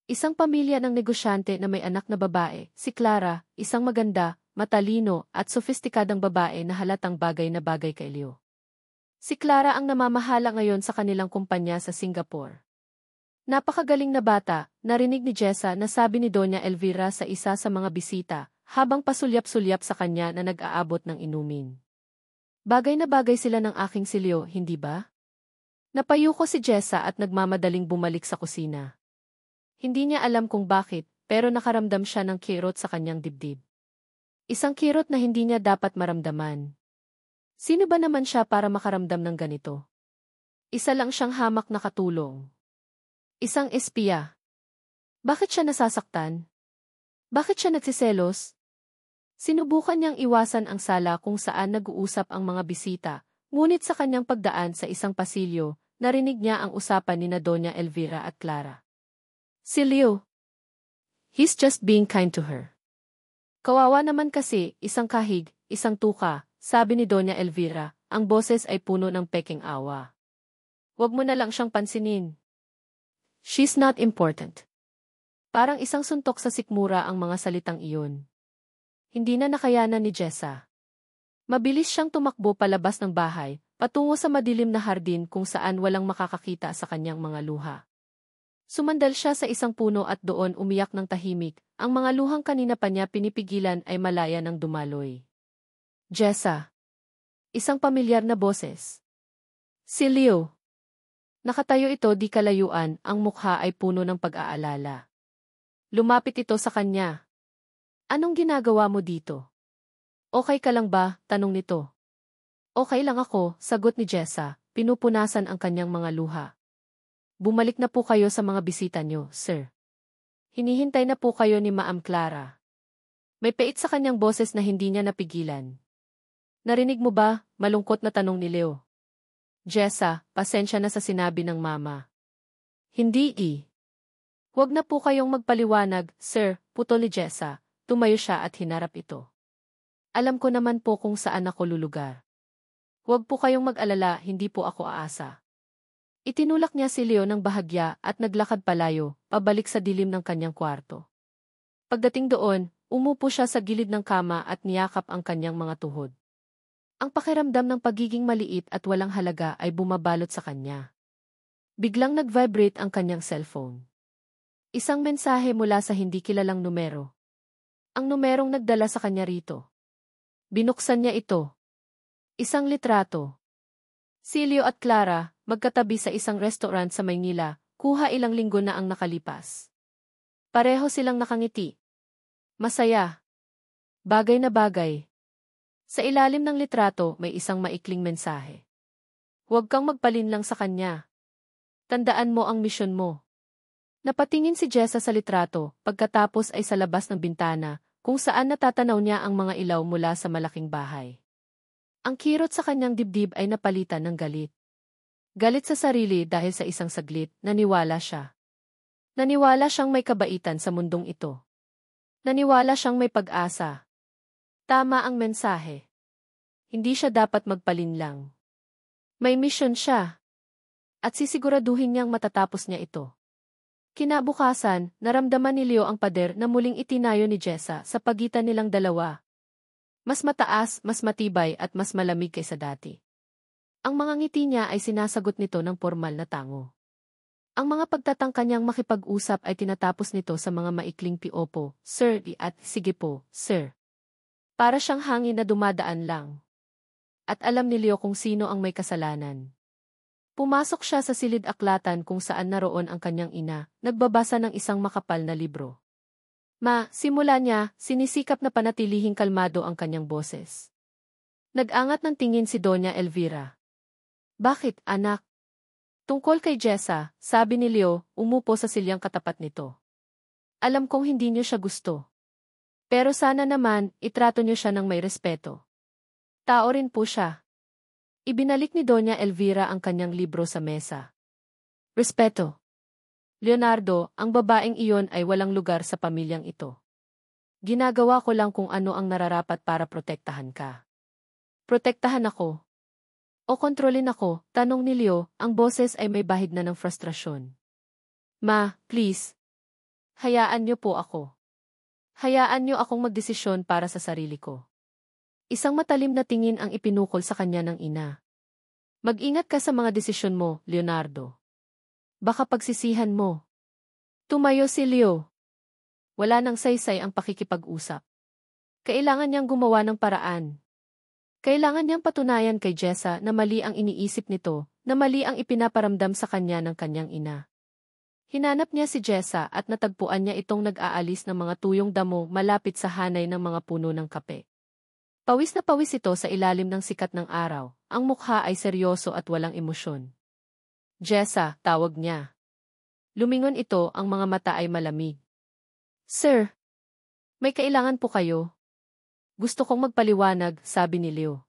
Isang pamilya ng negosyante na may anak na babae, si Clara, isang maganda, matalino, at sofistikadang babae na halatang bagay na bagay kay Leo. Si Clara ang namamahala ngayon sa kanilang kumpanya sa Singapore. Napakagaling na bata, narinig ni Jessa na sabi ni Doña Elvira sa isa sa mga bisita, habang pasulyap-sulyap sa kanya na nag-aabot ng inumin. Bagay na bagay sila ng aking si Leo, hindi ba? Napayuko si Jessa at nagmamadaling bumalik sa kusina. Hindi niya alam kung bakit, pero nakaramdam siya ng kirot sa kanyang dibdib. Isang kirot na hindi niya dapat maramdaman. Sino ba naman siya para makaramdam ng ganito? Isa lang siyang hamak na katulong. Isang espiya. Bakit siya nasasaktan? Bakit siya nagsiselos? Sinubukan niyang iwasan ang sala kung saan nag-uusap ang mga bisita, ngunit sa kanyang pagdaan sa isang pasilyo, narinig niya ang usapan ni Doña Elvira at Clara. Si Leo. He's just being kind to her. Kawawa naman kasi, isang kahig, isang tuka, sabi ni Doña Elvira, ang boses ay puno ng peking awa. Huwag mo na lang siyang pansinin. She's not important. Parang isang suntok sa sikmura ang mga salitang iyon. Hindi na nakayanan ni Jessa. Mabilis siyang tumakbo palabas ng bahay, patungo sa madilim na hardin kung saan walang makakakita sa kanyang mga luha. Sumandal siya sa isang puno at doon umiyak ng tahimik, ang mga luhang kanina pa niya pinipigilan ay malaya ng dumaloy. Jessa. Isang pamilyar na boses. Si Leo. Nakatayo ito di kalayuan, ang mukha ay puno ng pag-aalala. Lumapit ito sa kanya. Anong ginagawa mo dito? Okay ka lang ba? Tanong nito. Okay lang ako, sagot ni Jessa, pinupunasan ang kanyang mga luha. Bumalik na po kayo sa mga bisita niyo, sir. Hinihintay na po kayo ni Ma'am Clara. May pait sa kanyang boses na hindi niya napigilan. Narinig mo ba? Malungkot na tanong ni Leo. Jessa, pasensya na sa sinabi ng mama. Hindi Huwag na po kayong magpaliwanag, sir, putol ni Jessa. Tumayo siya at hinarap ito. Alam ko naman po kung saan ako lulugar. Huwag po kayong mag-alala, hindi po ako aasa. Itinulak niya si Leo ng bahagya at naglakad palayo, pabalik sa dilim ng kanyang kwarto. Pagdating doon, umupo siya sa gilid ng kama at niyakap ang kanyang mga tuhod. Ang pakiramdam ng pagiging maliit at walang halaga ay bumabalot sa kanya. Biglang nag-vibrate ang kanyang cellphone. Isang mensahe mula sa hindi kilalang numero. Ang numerong nagdala sa kanya rito. Binuksan niya ito. Isang litrato. Si Leo at Clara, magkatabi sa isang restaurant sa Maynila, kuha ilang linggo na ang nakalipas. Pareho silang nakangiti. Masaya. Bagay na bagay. Sa ilalim ng litrato may isang maikling mensahe. Huwag kang magpalinlang sa kanya. Tandaan mo ang misyon mo. Napatingin si Jessa sa litrato, pagkatapos ay sa labas ng bintana, kung saan natatanaw niya ang mga ilaw mula sa malaking bahay. Ang kirot sa kanyang dibdib ay napalitan ng galit. Galit sa sarili dahil sa isang saglit, naniwala siya. Naniwala siyang may kabaitan sa mundong ito. Naniwala siyang may pag-asa. Tama ang mensahe. Hindi siya dapat magpalinlang. May misyon siya. At sisiguraduhin niyang matatapos niya ito. Kinabukasan, naramdaman ni Leo ang pader na muling itinayo ni Jessa sa pagitan nilang dalawa. Mas mataas, mas matibay at mas malamig kaysa dati. Ang mga ngiti niya ay sinasagot nito ng formal na tango. Ang mga pagtatangka niyang makipag-usap ay tinatapos nito sa mga maikling piopo, sir, at sige po, sir. Para siyang hangin na dumadaan lang. At alam ni Leo kung sino ang may kasalanan. Pumasok siya sa silid-aklatan kung saan naroon ang kanyang ina, nagbabasa ng isang makapal na libro. Simula niya, sinisikap na panatilihing kalmado ang kanyang boses. Nag-angat ng tingin si Doña Elvira. Bakit, anak? Tungkol kay Jessa, sabi ni Leo, umupo sa silyang katapat nito. Alam kong hindi niyo siya gusto. Pero sana naman, itrato niyo siya ng may respeto. Tao rin po siya. Ibinalik ni Doña Elvira ang kanyang libro sa mesa. Respeto. Leonardo, ang babaeng iyon ay walang lugar sa pamilyang ito. Ginagawa ko lang kung ano ang nararapat para protektahan ka. Protektahan ako. O kontrolin ako, tanong ni Leo, ang boses ay may bahid na ng frustrasyon. Please. Hayaan niyo po ako. Hayaan niyo akong magdesisyon para sa sarili ko. Isang matalim na tingin ang ipinukol sa kanya ng ina. Mag-ingat ka sa mga desisyon mo, Leonardo. Baka pagsisihan mo. Tumayo si Leo. Wala nang saysay ang pakikipag-usap. Kailangan niyang gumawa ng paraan. Kailangan niyang patunayan kay Jessa na mali ang iniisip nito, na mali ang ipinaparamdam sa kanya ng kanyang ina. Hinanap niya si Jessa at natagpuan niya itong nag-aalis ng mga tuyong damo malapit sa hanay ng mga puno ng kape. Pawis na pawis ito sa ilalim ng sikat ng araw, ang mukha ay seryoso at walang emosyon. Jessa, tawag niya. Lumingon ito, ang mga mata ay malamig. Sir, may kailangan po kayo? Gusto kong magpaliwanag, sabi ni Leo.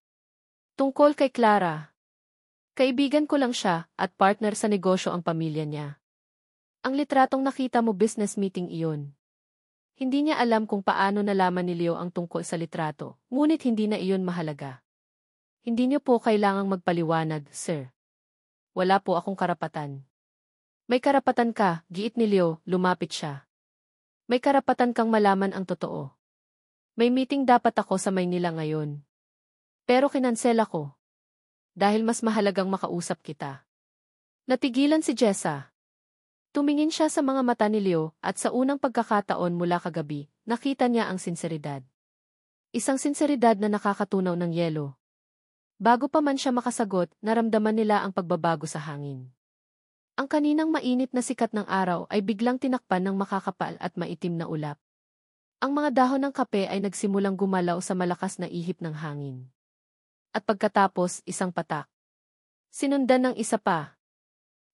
Tungkol kay Clara. Kaibigan ko lang siya at partner sa negosyo ang pamilya niya. Ang litratong nakita mo business meeting iyon. Hindi niya alam kung paano nalaman ni Leo ang tungkol sa litrato, ngunit hindi na iyon mahalaga. Hindi niyo po kailangang magpaliwanag, sir. Wala po akong karapatan. May karapatan ka, giit ni Leo, lumapit siya. May karapatan kang malaman ang totoo. May meeting dapat ako sa Maynila ngayon. Pero kinansel ako. Dahil mas mahalagang makausap kita. Natigilan si Jessa. Tumingin siya sa mga mata ni Leo at sa unang pagkakataon mula kagabi, nakita niya ang sinseridad. Isang sinseridad na nakakatunaw ng yelo. Bago pa man siya makasagot, naramdaman nila ang pagbabago sa hangin. Ang kaninang mainit na sikat ng araw ay biglang tinakpan ng makakapal at maitim na ulap. Ang mga dahon ng kape ay nagsimulang gumalaw sa malakas na ihip ng hangin. at pagkatapos isang patak. Sinundan ng isa pa.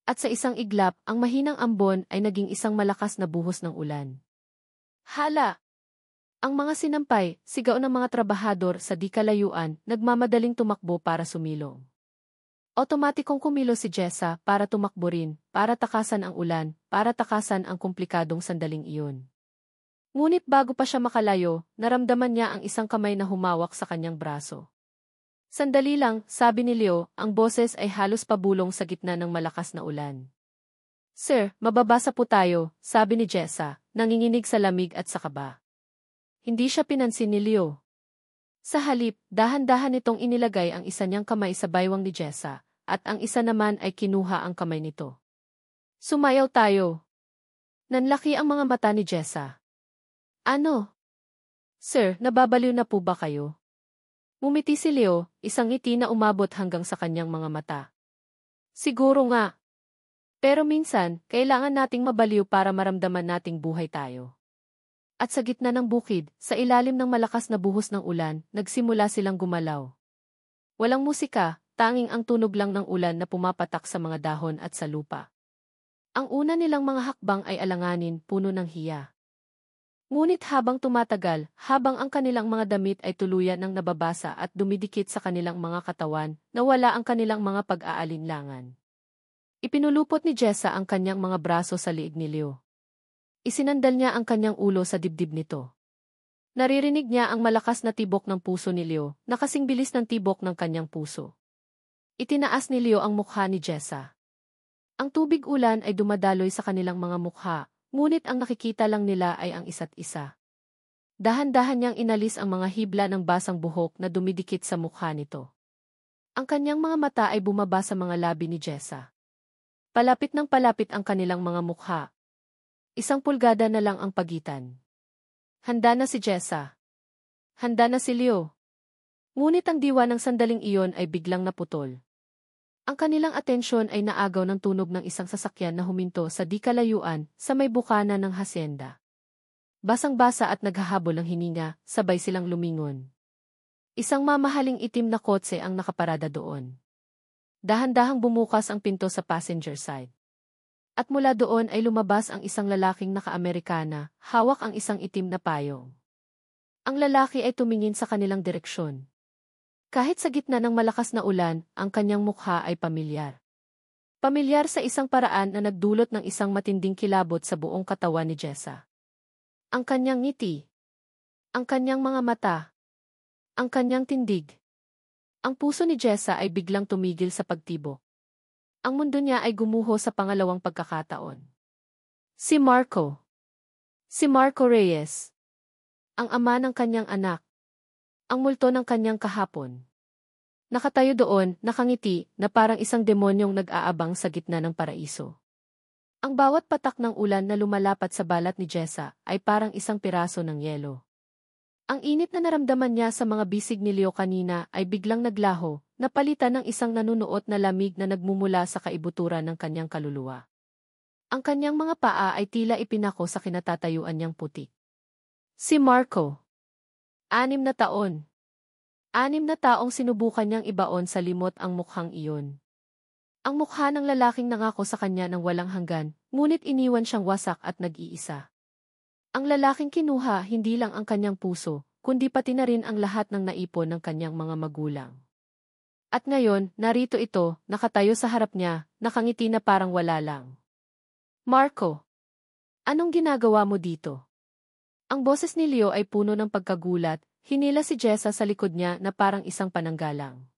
At sa isang iglap, ang mahinang ambon ay naging isang malakas na buhos ng ulan. Hala! Ang mga sinampay, sigaw ng mga trabahador sa di kalayuan, nagmamadaling tumakbo para sumilong. Otomatikong kumilos si Jessa para tumakbo rin, para takasan ang ulan, para takasan ang komplikadong sandaling iyon. Ngunit bago pa siya makalayo, naramdaman niya ang isang kamay na humawak sa kanyang braso. Sandali lang, sabi ni Leo, ang boses ay halos pabulong sa gitna ng malakas na ulan. Sir, mababasa po tayo, sabi ni Jessa, nanginginig sa lamig at sa kaba. Hindi siya pinansin ni Leo. Sa halip, dahan-dahan nitong inilagay ang isa niyang kamay sa baywang ni Jessa, at ang isa naman ay kinuha ang kamay nito. Sumayaw tayo. Nanlaki ang mga mata ni Jessa. Ano? Sir, nababaliw na po ba kayo? Ngumiti si Leo, isang ngiti na umabot hanggang sa kanyang mga mata. Siguro nga. Pero minsan, kailangan nating mabaliw para maramdaman nating buhay tayo. At sa gitna ng bukid, sa ilalim ng malakas na buhos ng ulan, nagsimula silang gumalaw. Walang musika, tanging ang tunog lang ng ulan na pumapatak sa mga dahon at sa lupa. Ang una nilang mga hakbang ay alanganin, puno ng hiya. Ngunit habang tumatagal, habang ang kanilang mga damit ay tuluyan ng nababasa at dumidikit sa kanilang mga katawan, nawala ang kanilang mga pag-aalinlangan. Ipinulupot ni Jessa ang kanyang mga braso sa liig ni Leo. Isinandal niya ang kanyang ulo sa dibdib nito. Naririnig niya ang malakas na tibok ng puso ni Leo, na kasing bilis ng tibok ng kanyang puso. Itinaas ni Leo ang mukha ni Jessa. Ang tubig ulan ay dumadaloy sa kanilang mga mukha, ngunit ang nakikita lang nila ay ang isa't isa. Dahan-dahan niyang inalis ang mga hibla ng basang buhok na dumidikit sa mukha nito. Ang kanyang mga mata ay bumaba sa mga labi ni Jessa. Palapit ng palapit ang kanilang mga mukha. 1 pulgada na lang ang pagitan. Handa na si Jessa. Handa na si Leo. Ngunit ang diwa ng sandaling iyon ay biglang naputol. Ang kanilang atensyon ay naagaw ng tunog ng isang sasakyan na huminto sa di kalayuan sa may bukana ng hasyenda. Basang-basa at naghahabol ng hininga, sabay silang lumingon. Isang mamahaling itim na kotse ang nakaparada doon. Dahan-dahang bumukas ang pinto sa passenger side. At mula doon ay lumabas ang isang lalaking naka-Amerikana, hawak ang isang itim na payong. Ang lalaki ay tumingin sa kanilang direksyon. Kahit sa gitna ng malakas na ulan, ang kanyang mukha ay pamilyar. Pamilyar sa isang paraan na nagdulot ng isang matinding kilabot sa buong katawan ni Jessa. Ang kanyang ngiti. Ang kanyang mga mata. Ang kanyang tindig. Ang puso ni Jessa ay biglang tumigil sa pagtibok. Ang mundo niya ay gumuho sa pangalawang pagkakataon. Si Marco. Si Marco Reyes. Ang ama ng kanyang anak. Ang multo ng kanyang kahapon. Nakatayo doon, nakangiti, na parang isang demonyong nag-aabang sa gitna ng paraiso. Ang bawat patak ng ulan na lumalapat sa balat ni Jessa ay parang isang piraso ng yelo. Ang init na naramdaman niya sa mga bisig ni Leo kanina ay biglang naglaho, napalitan ng isang nanunuot na lamig na nagmumula sa kaibuturan ng kanyang kaluluwa. Ang kanyang mga paa ay tila ipinako sa kinatatayuan niyang putik. Si Marco. 6 na taon. 6 na taong sinubukan niyang ibaon sa limot ang mukhang iyon. Ang mukha ng lalaking nangako sa kanya ng walang hanggan, ngunit iniwan siyang wasak at nag-iisa. Ang lalaking kinuha hindi lang ang kanyang puso, kundi pati na rin ang lahat ng naipon ng kanyang mga magulang. At ngayon, narito ito, nakatayo sa harap niya, nakangiti na parang wala lang. Marco, anong ginagawa mo dito? Ang boses ni Leo ay puno ng pagkagulat, hinila si Jessa sa likod niya na parang isang pananggalang.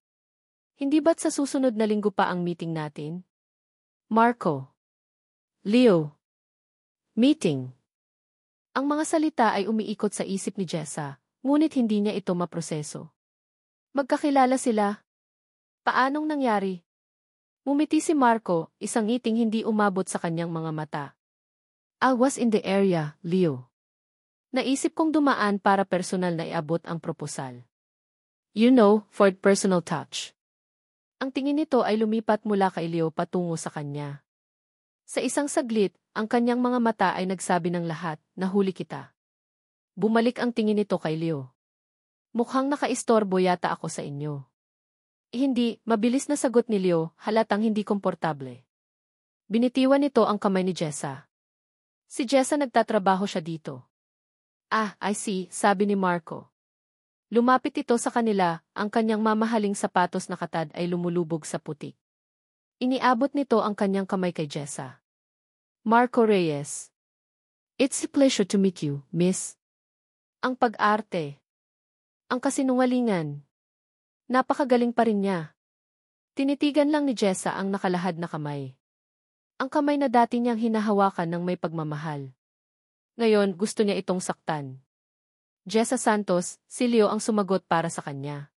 Hindi ba't sa susunod na linggo pa ang meeting natin? Marco. Leo. Meeting. Ang mga salita ay umiikot sa isip ni Jessa, ngunit hindi niya ito maproseso. Magkakilala sila? Paanong nangyari? Ngumiti si Marco, isang ngiting hindi umabot sa kanyang mga mata. I was in the area, Leo. Naisip kong dumaan para personal na iabot ang proposal. You know, for personal touch. Ang tingin nito ay lumipat mula kay Leo patungo sa kanya. Sa isang saglit, ang kanyang mga mata ay nagsabi ng lahat, nahuli kita. Bumalik ang tingin nito kay Leo. Mukhang nakaistorbo yata ako sa inyo. Hindi, mabilis na sagot ni Leo, halatang hindi komportable. Binitiwan nito ang kamay ni Jessa. Si Jessa nagtatrabaho siya dito. Ah, I see, sabi ni Marco. Lumapit ito sa kanila, ang kanyang mamahaling sapatos na katad ay lumulubog sa putik. Iniabot nito ang kanyang kamay kay Jessa. Marco Reyes. It's a pleasure to meet you, miss. Ang pag-arte. Ang kasinungalingan. Napakagaling pa rin niya. Tinitigan lang ni Jessa ang nakalahad na kamay. Ang kamay na dati niyang hinahawakan ng may pagmamahal. Ngayon, gusto niya itong saktan. Jessa Santos, si Leo ang sumagot para sa kanya.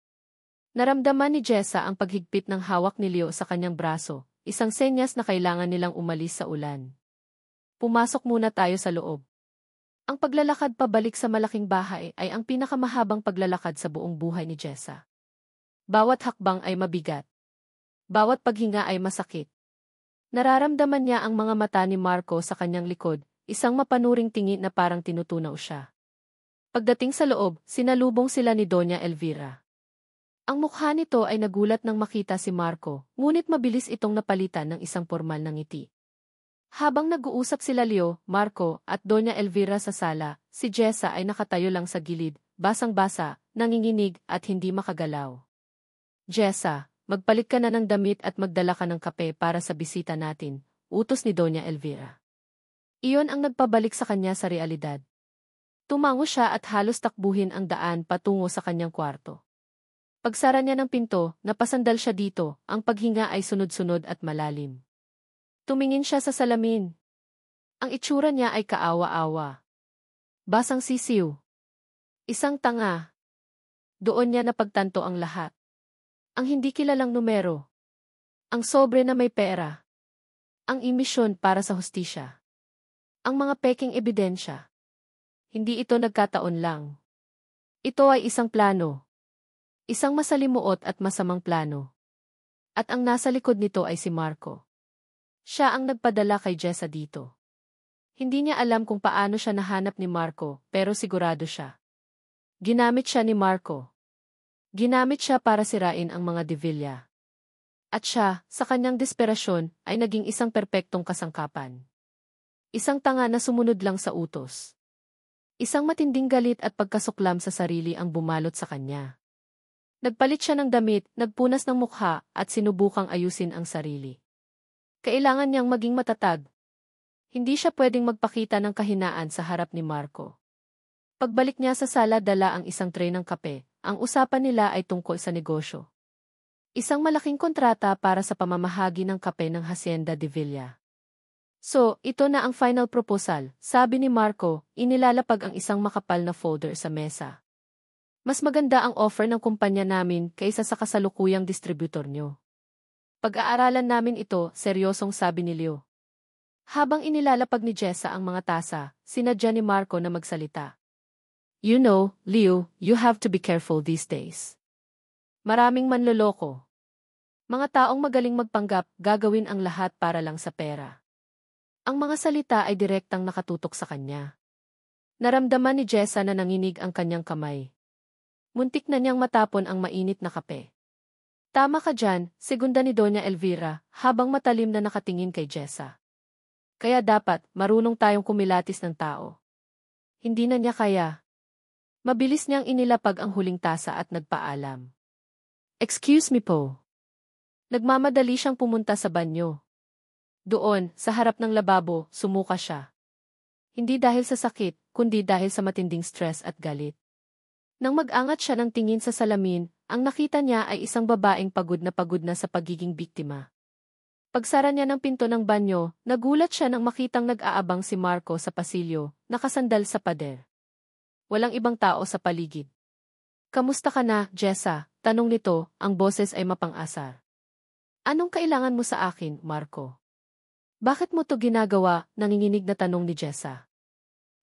Naramdaman ni Jessa ang paghigpit ng hawak ni Leo sa kanyang braso, isang senyas na kailangan nilang umalis sa ulan. Pumasok muna tayo sa loob. Ang paglalakad pabalik sa malaking bahay ay ang pinakamahabang paglalakad sa buong buhay ni Jessa. Bawat hakbang ay mabigat. Bawat paghinga ay masakit. Nararamdaman niya ang mga mata ni Marco sa kanyang likod, isang mapanuring tingin na parang tinutunaw siya. Pagdating sa loob, sinalubong sila ni Doña Elvira. Ang mukha nito ay nagulat nang makita si Marco, ngunit mabilis itong napalitan ng isang pormal na ngiti. Habang nag-uusap sila Leo, Marco, at Doña Elvira sa sala, si Jessa ay nakatayo lang sa gilid, basang-basa, nanginginig at hindi makagalaw. Jessa, magpalit ka na ng damit at magdala ka ng kape para sa bisita natin, utos ni Doña Elvira. Iyon ang nagpabalik sa kanya sa realidad. Tumango siya at halos takbuhin ang daan patungo sa kanyang kwarto. Pagsara niya ng pinto, napasandal siya dito, ang paghinga ay sunod-sunod at malalim. Tumingin siya sa salamin. Ang itsura niya ay kaawa-awa. Basang sisiw. Isang tanga. Doon niya napagtanto ang lahat. Ang hindi kilalang numero. Ang sobre na may pera. Ang imisyon para sa hustisya. Ang mga peking ebidensya. Hindi ito nagkataon lang. Ito ay isang plano. Isang masalimuot at masamang plano. At ang nasa likod nito ay si Marco. Siya ang nagpadala kay Jessa dito. Hindi niya alam kung paano siya nahanap ni Marco, pero sigurado siya. Ginamit siya ni Marco. Ginamit siya para sirain ang mga Devilla. At siya, sa kanyang desperasyon, ay naging isang perpektong kasangkapan. Isang tanga na sumunod lang sa utos. Isang matinding galit at pagkasuklam sa sarili ang bumalot sa kanya. Nagpalit siya ng damit, nagpunas ng mukha, at sinubukang ayusin ang sarili. Kailangan niyang maging matatag. Hindi siya pwedeng magpakita ng kahinaan sa harap ni Marco. Pagbalik niya sa sala dala ang isang tray ng kape, ang usapan nila ay tungkol sa negosyo. Isang malaking kontrata para sa pamamahagi ng kape ng Hacienda de Villa. So, ito na ang final proposal, sabi ni Marco, inilalapag ang isang makapal na folder sa mesa. Mas maganda ang offer ng kumpanya namin kaysa sa kasalukuyang distributor nyo. Pag-aaralan namin ito, seryosong sabi ni Leo. Habang inilalapag ni Jessa ang mga tasa, sinadya ni Marco na magsalita. You know, Leo, you have to be careful these days. Maraming manloloko. Mga taong magaling magpanggap, gagawin ang lahat para lang sa pera. Ang mga salita ay direktang nakatutok sa kanya. Naramdaman ni Jessa na nanginig ang kanyang kamay. Muntik na niyang matapon ang mainit na kape. Tama ka dyan, segunda ni Doña Elvira, habang matalim na nakatingin kay Jessa. Kaya dapat, marunong tayong kumilatis ng tao. Hindi na niya kaya. Mabilis niyang inilapag ang huling tasa at nagpaalam. Excuse me po. Nagmamadali siyang pumunta sa banyo. Doon, sa harap ng lababo, sumuka siya. Hindi dahil sa sakit, kundi dahil sa matinding stress at galit. Nang mag-angat siya ng tingin sa salamin, ang nakita niya ay isang babaeng pagod na sa pagiging biktima. Pagsara niya ng pinto ng banyo, nagulat siya nang makitang nag-aabang si Marco sa pasilyo, nakasandal sa pader. Walang ibang tao sa paligid. Kamusta ka na, Jessa? Tanong nito, ang boses ay mapang-asar. Anong kailangan mo sa akin, Marco? Bakit mo to ginagawa? Nanginginig na tanong ni Jessa.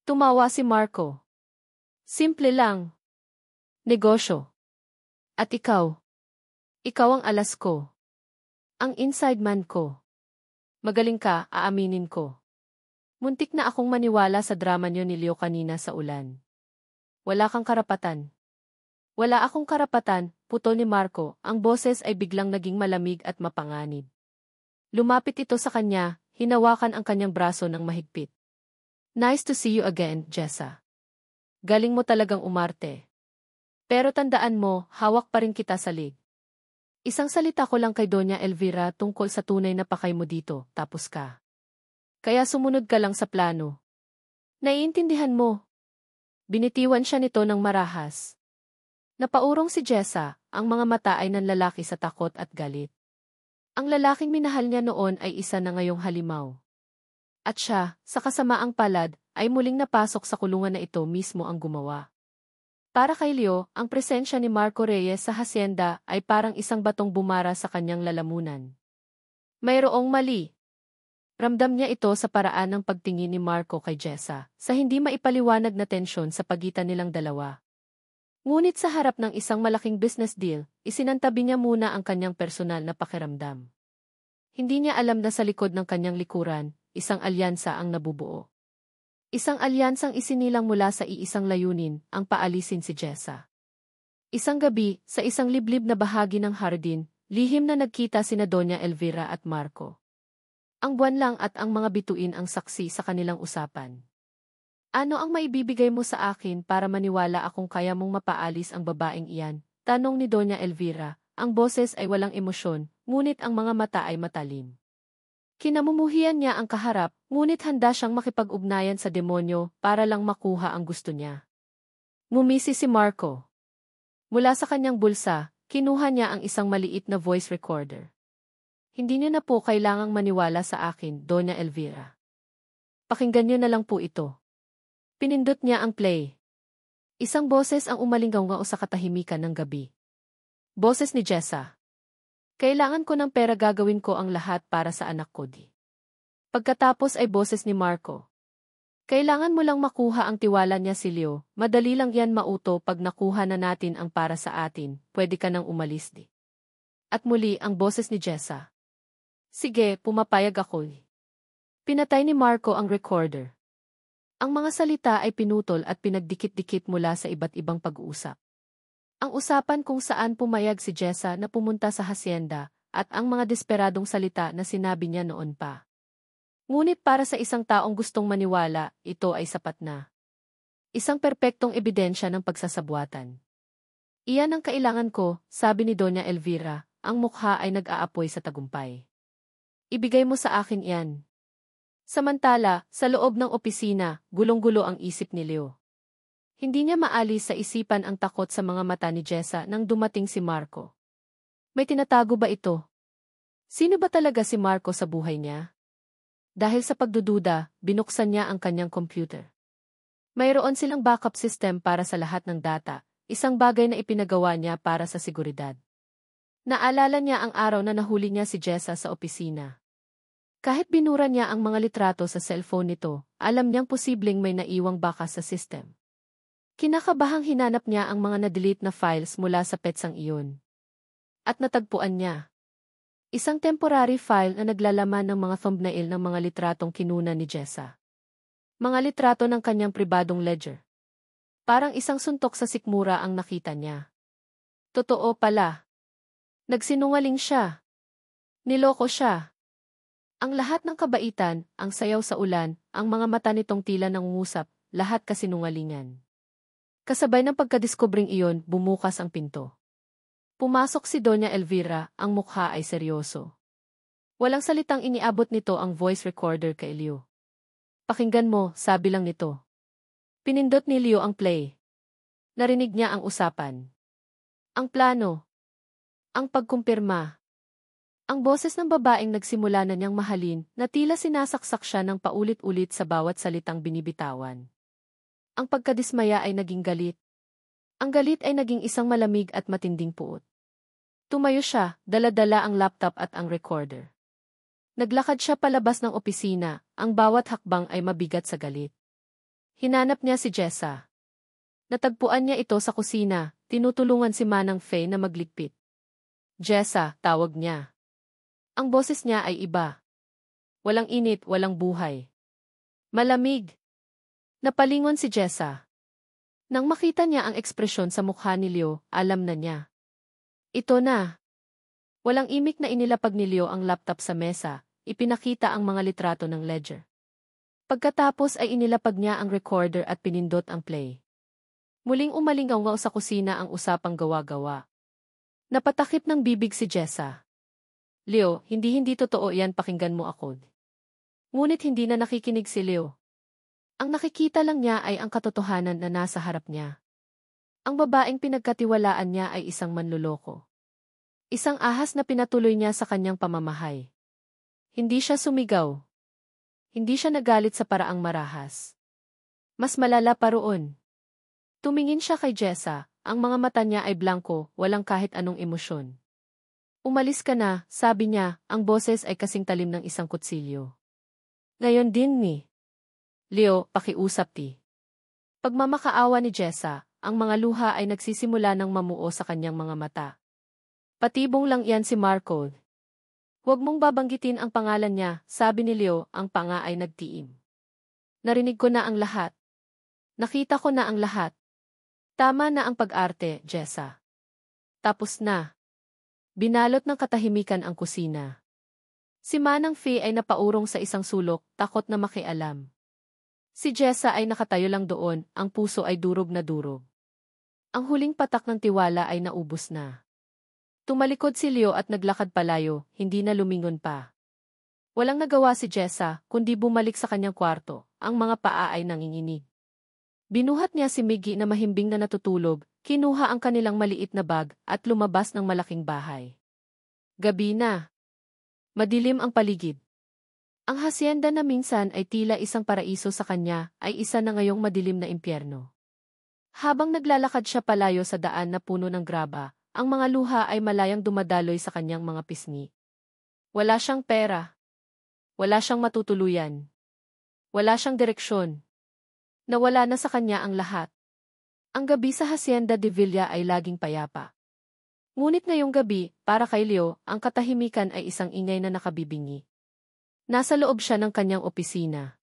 Tumawa si Marco. Simple lang. Negosyo. At ikaw? Ikaw ang alas ko. Ang inside man ko. Magaling ka, aaminin ko. Muntik na akong maniwala sa drama niyo ni Leo kanina sa ulan. Wala kang karapatan. Wala akong karapatan, putol ni Marco, ang boses ay biglang naging malamig at mapanganib. Lumapit ito sa kanya, hinawakan ang kanyang braso ng mahigpit. Nice to see you again, Jessa. Galing mo talagang umarte. Pero tandaan mo, hawak pa rin kita sa lig. Isang salita ko lang kay Doña Elvira tungkol sa tunay na pakay mo dito, tapos ka. Kaya sumunod ka lang sa plano. Naiintindihan mo. Binitiwan siya nito ng marahas. Napaurong si Jessa, ang mga mata ay nanlalaki sa takot at galit. Ang lalaking minahal niya noon ay isa na ngayong halimaw. At siya, sa kasamaang palad, ay muling napasok sa kulungan na ito mismo ang gumawa. Para kay Leo, ang presensya ni Marco Reyes sa hacienda ay parang isang batong bumara sa kanyang lalamunan. Mayroong mali. Ramdam niya ito sa paraan ng pagtingin ni Marco kay Jessa, sa hindi maipaliwanag na tensyon sa pagitan nilang dalawa. Ngunit sa harap ng isang malaking business deal, isinantabi niya muna ang kanyang personal na pakiramdam. Hindi niya alam na sa likod ng kanyang likuran, isang alyansa ang nabubuo. Isang alyansang isinilang mula sa iisang layunin, ang paalisin si Jessa. Isang gabi, sa isang liblib na bahagi ng hardin, lihim na nagkita sina Doña Elvira at Marco. Ang buwan lang at ang mga bituin ang saksi sa kanilang usapan. Ano ang maibibigay mo sa akin para maniwala akong kaya mong mapaalis ang babaeng iyan? Tanong ni Doña Elvira, ang boses ay walang emosyon, ngunit ang mga mata ay matalim. Kinamumuhian niya ang kaharap, ngunit handa siyang makipag-ugnayan sa demonyo para lang makuha ang gusto niya. Ngumisi si Marco. Mula sa kanyang bulsa, kinuha niya ang isang maliit na voice recorder. Hindi niyo na po kailangang maniwala sa akin, Doña Elvira. Pakinggan niyo na lang po ito. Pinindot niya ang play. Isang boses ang umalinggaw sa katahimikan ng gabi. Boses ni Jessa. Kailangan ko ng pera, gagawin ko ang lahat para sa anak ko di. Pagkatapos ay boses ni Marco. Kailangan mo lang makuha ang tiwala niya si Leo, madali lang yan mauto pag nakuha na natin ang para sa atin, pwede ka nang umalis di. At muli ang boses ni Jessa. Sige, pumapayag ako. Pinatay ni Marco ang recorder. Ang mga salita ay pinutol at pinagdikit-dikit mula sa iba't ibang pag-uusap. Ang usapan kung saan pumayag si Jessa na pumunta sa hacienda, at ang mga desperadong salita na sinabi niya noon pa. Ngunit para sa isang taong gustong maniwala, ito ay sapat na. Isang perpektong ebidensya ng pagsasabwatan. Iyan ang kailangan ko, sabi ni Doña Elvira, ang mukha ay nag-aapoy sa tagumpay. Ibigay mo sa akin iyan. Samantala, sa loob ng opisina, gulong-gulo ang isip ni Leo. Hindi niya maalis sa isipan ang takot sa mga mata ni Jessa nang dumating si Marco. May tinatago ba ito? Sino ba talaga si Marco sa buhay niya? Dahil sa pagdududa, binuksan niya ang kanyang computer. Mayroon silang backup system para sa lahat ng data, isang bagay na ipinagawa niya para sa seguridad. Naalala niya ang araw na nahuli niya si Jessa sa opisina. Kahit binura niya ang mga litrato sa cellphone nito, alam niyang posibleng may naiwang bakas sa system. Kinakabahang hinanap niya ang mga na-delete na files mula sa petsang iyon. At natagpuan niya. Isang temporary file na naglalaman ng mga thumbnail ng mga litratong kinuna ni Jessa. Mga litrato ng kanyang pribadong ledger. Parang isang suntok sa sikmura ang nakita niya. Totoo pala. Nagsinungaling siya. Niloko siya. Ang lahat ng kabaitan, ang sayaw sa ulan, ang mga mata nitong tila nangungusap, lahat kasinungalingan. Kasabay ng pagkadiskubring iyon, bumukas ang pinto. Pumasok si Doña Elvira, ang mukha ay seryoso. Walang salitang iniabot nito ang voice recorder kay Leo. Pakinggan mo, sabi lang nito. Pinindot ni Leo ang play. Narinig niya ang usapan. Ang plano. Ang pagkumpirma. Ang boses ng babaeng nagsimula na niyang mahalin na tila sinasaksak siya ng paulit-ulit sa bawat salitang binibitawan. Ang pagkadismaya ay naging galit. Ang galit ay naging isang malamig at matinding puot. Tumayo siya, dala-dala ang laptop at ang recorder. Naglakad siya palabas ng opisina, ang bawat hakbang ay mabigat sa galit. Hinanap niya si Jessa. Natagpuan niya ito sa kusina, tinutulungan si Manang Faye na magligpit. Jessa, tawag niya. Ang boses niya ay iba. Walang init, walang buhay. Malamig. Napalingon si Jessa. Nang makita niya ang ekspresyon sa mukha ni Leo, alam na niya. Ito na. Walang imik na inilapag ni Leo ang laptop sa mesa, ipinakita ang mga litrato ng ledger. Pagkatapos ay inilapag niya ang recorder at pinindot ang play. Muling umalingaw sa kusina ang usapang gawa-gawa. Napatakip ng bibig si Jessa. Leo, hindi totoo yan, pakinggan mo ako. Ngunit hindi na nakikinig si Leo. Ang nakikita lang niya ay ang katotohanan na nasa harap niya. Ang babaeng pinagkatiwalaan niya ay isang manloloko. Isang ahas na pinatuloy niya sa kanyang pamamahay. Hindi siya sumigaw. Hindi siya nagalit sa paraang marahas. Mas malala pa roon. Tumingin siya kay Jessa, ang mga mata niya ay blanko, walang kahit anong emosyon. Umalis ka na, sabi niya, ang boses ay kasing talim ng isang kutsilyo. Ngayon din ni Leo, pakiusap ti. Pagmamakaawa ni Jessa, ang mga luha ay nagsisimula ng mamuo sa kanyang mga mata. Patibong lang yan si Marco. Huwag mong babanggitin ang pangalan niya, sabi ni Leo, ang panga ay nagtiim. Narinig ko na ang lahat. Nakita ko na ang lahat. Tama na ang pag-arte, Jessa. Tapos na. Binalot ng katahimikan ang kusina. Si Manang Fee ay napaurong sa isang sulok, takot na makialam. Si Jessa ay nakatayo lang doon, ang puso ay durog na durog. Ang huling patak ng tiwala ay naubos na. Tumalikod si Leo at naglakad palayo, hindi na lumingon pa. Walang nagawa si Jessa, kundi bumalik sa kanyang kwarto, ang mga paa ay nanginginig. Binuhat niya si Miggy na mahimbing na natutulog, kinuha ang kanilang maliit na bag at lumabas ng malaking bahay. Gabi na. Madilim ang paligid. Ang hasyenda na minsan ay tila isang paraiso sa kanya ay isa na ngayong madilim na impyerno. Habang naglalakad siya palayo sa daan na puno ng graba, ang mga luha ay malayang dumadaloy sa kanyang mga pisngi. Wala siyang pera. Wala siyang matutuluyan. Wala siyang direksyon. Nawala na sa kanya ang lahat. Ang gabi sa Hacienda de Villa ay laging payapa. Ngunit ngayong gabi, para kay Leo, ang katahimikan ay isang ingay na nakabibingi. Nasa loob siya ng kanyang opisina.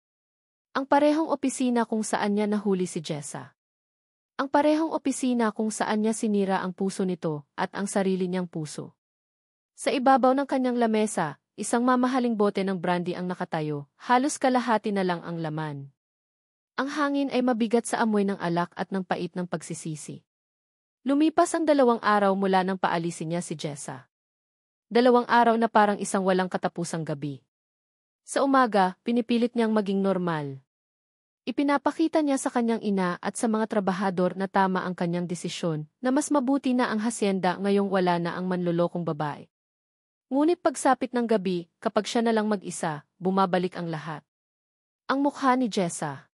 Ang parehong opisina kung saan niya nahuli si Jessa. Ang parehong opisina kung saan niya sinira ang puso nito at ang sarili niyang puso. Sa ibabaw ng kanyang lamesa, isang mamahaling bote ng brandy ang nakatayo, halos kalahati na lang ang laman. Ang hangin ay mabigat sa amoy ng alak at ng pait ng pagsisisi. Lumipas ang 2 araw mula nang paalisin niya si Jessa. 2 araw na parang isang walang katapusang gabi. Sa umaga, pinipilit niyang maging normal. Ipinapakita niya sa kanyang ina at sa mga trabahador na tama ang kanyang desisyon, na mas mabuti na ang hasyenda ngayong wala na ang manlolokong babae. Ngunit pagsapit ng gabi, kapag siya na lang mag-isa, bumabalik ang lahat. Ang mukha ni Jessa.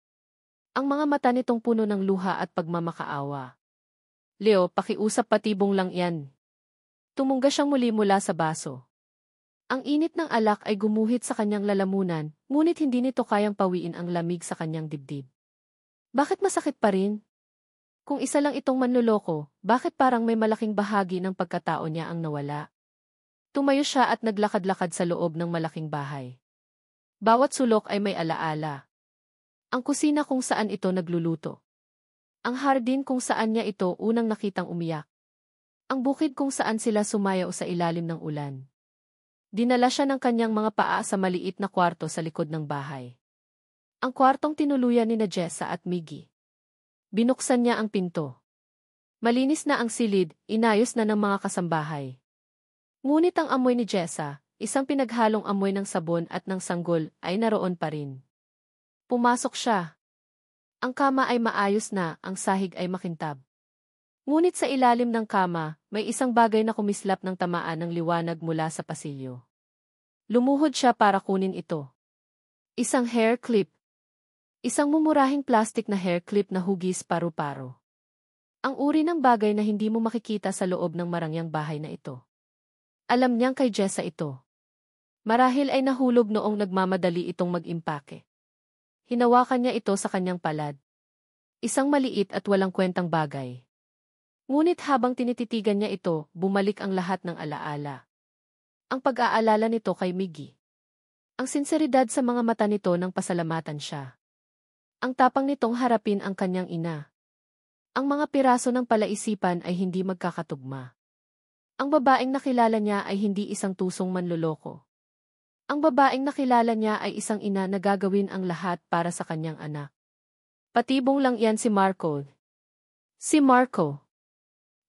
Ang mga mata nitong puno ng luha at pagmamakaawa. Leo, pakiusap, patibong lang yan. Tumungga siyang muli mula sa baso. Ang init ng alak ay gumuhit sa kanyang lalamunan, ngunit hindi nito kayang pawiin ang lamig sa kanyang dibdib. Bakit masakit pa rin? Kung isa lang itong manloloko, bakit parang may malaking bahagi ng pagkatao niya ang nawala? Tumayo siya at naglakad-lakad sa loob ng malaking bahay. Bawat sulok ay may alaala. Ang kusina kung saan ito nagluluto. Ang hardin kung saan niya ito unang nakitang umiyak. Ang bukid kung saan sila sumayaw sa ilalim ng ulan. Dinala siya ng kanyang mga paa sa maliit na kwarto sa likod ng bahay. Ang kwartong tinuluyan ni Jessa at Miggy. Binuksan niya ang pinto. Malinis na ang silid, inayos na ng mga kasambahay. Ngunit ang amoy ni Jessa, isang pinaghalong amoy ng sabon at ng sanggol, ay naroon pa rin. Pumasok siya. Ang kama ay maayos na, ang sahig ay makintab. Ngunit sa ilalim ng kama, may isang bagay na kumislap ng tamaan ng liwanag mula sa pasilyo. Lumuhod siya para kunin ito. Isang hair clip. Isang mumurahing plastic na hair clip na hugis paru-paro. Ang uri ng bagay na hindi mo makikita sa loob ng marangyang bahay na ito. Alam niyang kay Jessa ito. Marahil ay nahulog noong nagmamadali itong mag-impake. Hinawakan niya ito sa kanyang palad. Isang maliit at walang kwentang bagay. Ngunit habang tinititigan niya ito, bumalik ang lahat ng alaala. Ang pag-aalala nito kay Miggy. Ang sinseridad sa mga mata nito nang pasalamatan siya. Ang tapang nitong harapin ang kanyang ina. Ang mga piraso ng palaisipan ay hindi magkakatugma. Ang babaeng nakilala niya ay hindi isang tusong manloloko. Ang babaeng nakilala niya ay isang ina na gagawin ang lahat para sa kanyang anak. Patibong lang yan si Marco. Si Marco.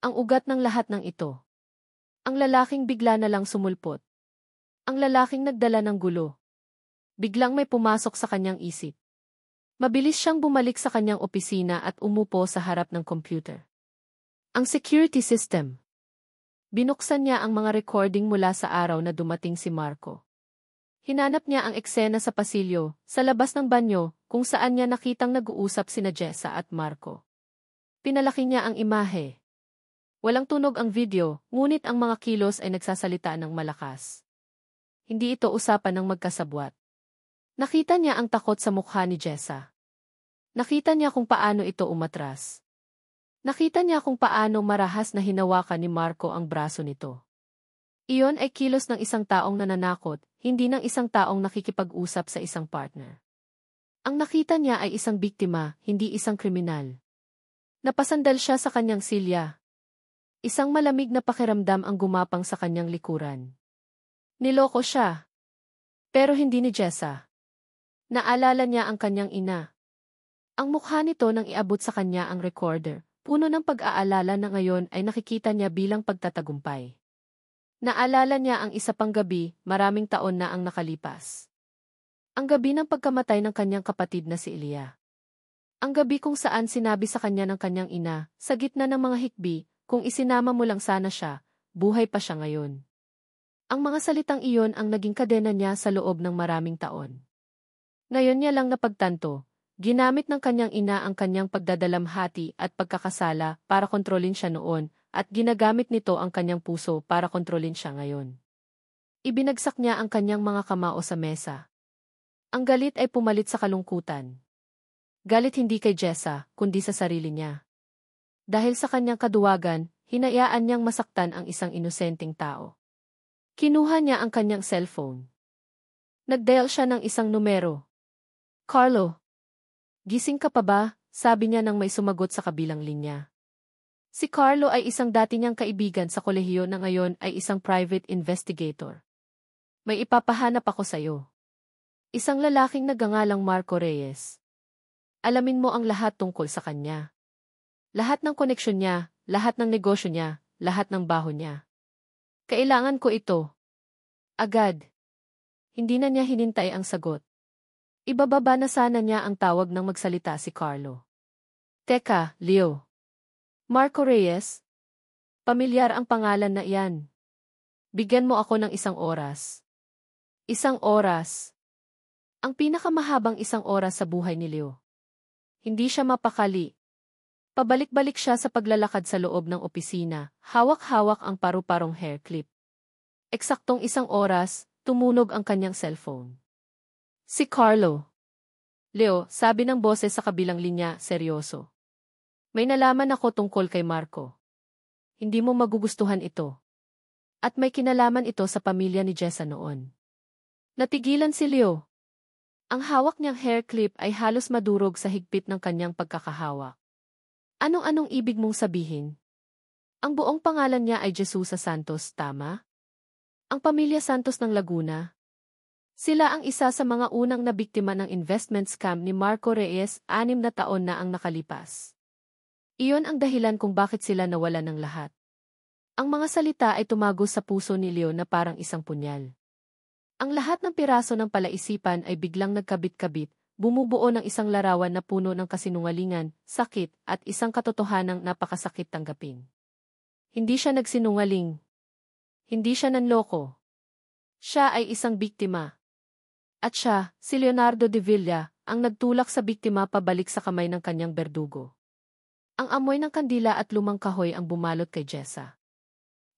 Ang ugat ng lahat ng ito. Ang lalaking bigla na lang sumulpot. Ang lalaking nagdala ng gulo. Biglang may pumasok sa kanyang isip. Mabilis siyang bumalik sa kanyang opisina at umupo sa harap ng computer. Ang security system. Binuksan niya ang mga recording mula sa araw na dumating si Marco. Hinanap niya ang eksena sa pasilyo, sa labas ng banyo, kung saan niya nakitang nag-uusap sina Jessa at Marco. Pinalaki niya ang imahe. Walang tunog ang video, ngunit ang mga kilos ay nagsasalita ng malakas. Hindi ito usapan ng magkasabwat. Nakita niya ang takot sa mukha ni Jessa. Nakita niya kung paano ito umatras. Nakita niya kung paano marahas na hinawakan ni Marco ang braso nito. Iyon ay kilos ng isang taong nananakot, hindi ng isang taong nakikipag-usap sa isang partner. Ang nakita niya ay isang biktima, hindi isang kriminal. Napasandal siya sa kanyang silya. Isang malamig na pakiramdam ang gumapang sa kanyang likuran. Niloko siya. Pero hindi ni Jessa. Naalala niya ang kanyang ina. Ang mukha nito nang iabot sa kanya ang recorder, puno ng pag-aalala na ngayon ay nakikita niya bilang pagtatagumpay. Naalala niya ang isa pang gabi, maraming taon na ang nakalipas. Ang gabi ng pagkamatay ng kanyang kapatid na si Elia. Ang gabi kung saan sinabi sa kanya ng kanyang ina, sa gitna ng mga hikbi, kung isinama mo lang sana siya, buhay pa siya ngayon. Ang mga salitang iyon ang naging kadena niya sa loob ng maraming taon. Ngayon niya lang napagtanto, ginamit ng kanyang ina ang kanyang pagdadalamhati at pagkakasala para kontrolin siya noon, at ginagamit nito ang kanyang puso para kontrolin siya ngayon. Ibinagsak niya ang kanyang mga kamao sa mesa. Ang galit ay pumalit sa kalungkutan. Galit hindi kay Jessa, kundi sa sarili niya. Dahil sa kanyang kaduwagan, hinayaan niyang masaktan ang isang inosenteng tao. Kinuha niya ang kanyang cellphone. Nagdial siya ng isang numero. Carlo. Gising ka pa ba? Sabi niya nang may sumagot sa kabilang linya. Si Carlo ay isang dati niyang kaibigan sa kolehiyo na ngayon ay isang private investigator. May ipapahanap ako sa'yo. Isang lalaking nagngangalang Marco Reyes. Alamin mo ang lahat tungkol sa kanya. Lahat ng koneksyon niya, lahat ng negosyo niya, lahat ng baho niya. Kailangan ko ito. Agad. Hindi na niya hinintay ang sagot. Ibababa na sana niya ang tawag nang magsalita si Carlo. Teka, Leo. Marco Reyes? Pamilyar ang pangalan na iyan. Bigyan mo ako ng isang oras. Isang oras. Ang pinakamahabang isang oras sa buhay ni Leo. Hindi siya mapakali. Pabalik-balik siya sa paglalakad sa loob ng opisina, hawak-hawak ang paru-parong hair clip. Eksaktong isang oras, tumunog ang kanyang cellphone. Si Carlo. Leo, sabi ng boses sa kabilang linya, seryoso. May nalaman ako tungkol kay Marco. Hindi mo magugustuhan ito. At may kinalaman ito sa pamilya ni Jessa noon. Natigilan si Leo. Ang hawak niyang hair clip ay halos madurog sa higpit ng kanyang pagkakahawak. Anong-anong ibig mong sabihin? Ang buong pangalan niya ay Jesusa Santos, tama? Ang pamilya Santos ng Laguna? Sila ang isa sa mga unang nabiktima ng investment scam ni Marco Reyes, 6 na taon na ang nakalipas. Iyon ang dahilan kung bakit sila nawalan ng lahat. Ang mga salita ay tumagos sa puso ni Leo na parang isang punyal. Ang lahat ng piraso ng palaisipan ay biglang nagkabit-kabit, bumubuo ng isang larawan na puno ng kasinungalingan, sakit, at isang katotohanang napakasakit tanggapin. Hindi siya nagsinungaling. Hindi siya nanloko. Siya ay isang biktima. At siya, si Leonardo de Villa, ang nagtulak sa biktima pabalik sa kamay ng kanyang berdugo. Ang amoy ng kandila at lumang kahoy ang bumalot kay Jessa.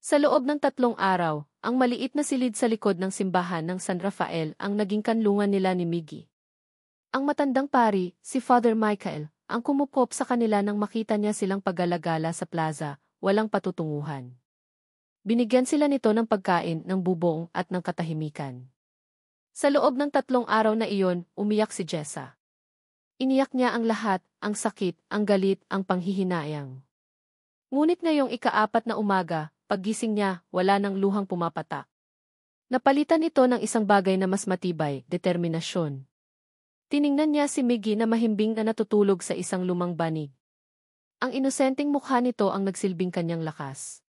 Sa loob ng 3 araw, ang maliit na silid sa likod ng simbahan ng San Rafael ang naging kanlungan nila ni Miggy. Ang matandang pari, si Father Michael, ang kumupop sa kanila nang makita niya silang paggalagala sa plaza, walang patutunguhan. Binigyan sila nito ng pagkain, ng bubong at ng katahimikan. Sa loob ng 3 araw na iyon, umiyak si Jessa. Iniyak niya ang lahat, ang sakit, ang galit, ang panghihinayang. Ngunit ngayong ika-4 na umaga, paggising niya, wala nang luhang pumapatak. Napalitan ito ng isang bagay na mas matibay, determinasyon. Tiningnan niya si Miggy na mahimbing na natutulog sa isang lumang banig. Ang inosenteng mukha nito ang nagsilbing kanyang lakas.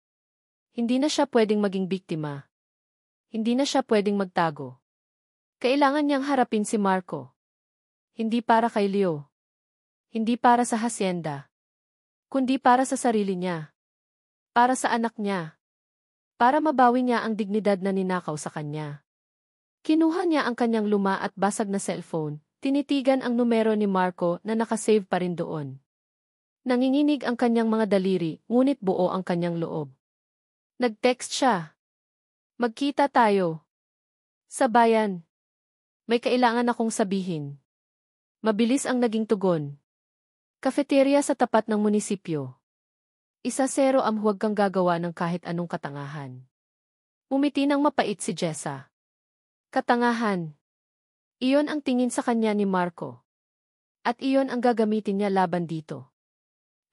Hindi na siya pwedeng maging biktima. Hindi na siya pwedeng magtago. Kailangan niyang harapin si Marco. Hindi para kay Leo. Hindi para sa hacienda. Kundi para sa sarili niya. Para sa anak niya. Para mabawi niya ang dignidad na ninakaw sa kanya. Kinuha niya ang kanyang luma at basag na cellphone, tinitigan ang numero ni Marco na nakasave pa rin doon. Nanginginig ang kanyang mga daliri, ngunit buo ang kanyang loob. Nag-text siya. Magkita tayo. Sa bayan. May kailangan akong sabihin. Mabilis ang naging tugon. Cafeteria sa tapat ng munisipyo. 1-0 ang huwag kang gagawa ng kahit anong katangahan. Umiti ng mapait si Jessa. Katangahan. Iyon ang tingin sa kanya ni Marco. At iyon ang gagamitin niya laban dito.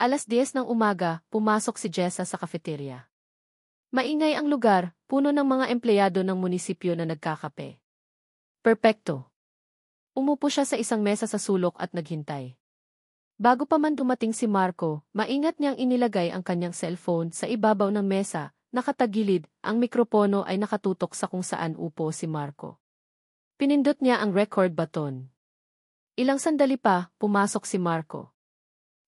10:00 ng umaga, pumasok si Jessa sa cafeteria. Maingay ang lugar, puno ng mga empleyado ng munisipyo na nagkakape. Perpekto. Umupo siya sa isang mesa sa sulok at naghintay. Bago pa man dumating si Marco, maingat niyang inilagay ang kanyang cellphone sa ibabaw ng mesa, nakatagilid, ang mikropono ay nakatutok sa kung saan upo si Marco. Pinindot niya ang record button. Ilang sandali pa, pumasok si Marco.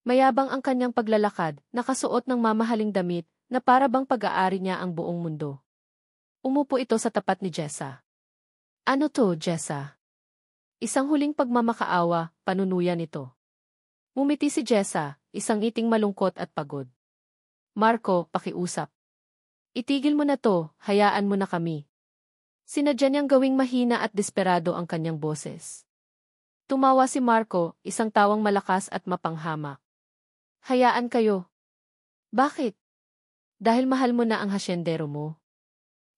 Mayabang ang kanyang paglalakad, nakasuot ng mamahaling damit, na para bang pag-aari niya ang buong mundo. Umupo ito sa tapat ni Jessa. Ano to, Jessa? Isang huling pagmamakaawa, panunuyan ito. Ngumiti si Jessa, isang ngiting malungkot at pagod. Marco, pakiusap. Itigil mo na to, hayaan mo na kami. Sinadya niyang gawing mahina at desperado ang kanyang boses. Tumawa si Marco, isang tawang malakas at mapanghamak. Hayaan kayo. Bakit? Dahil mahal mo na ang hasyendero mo.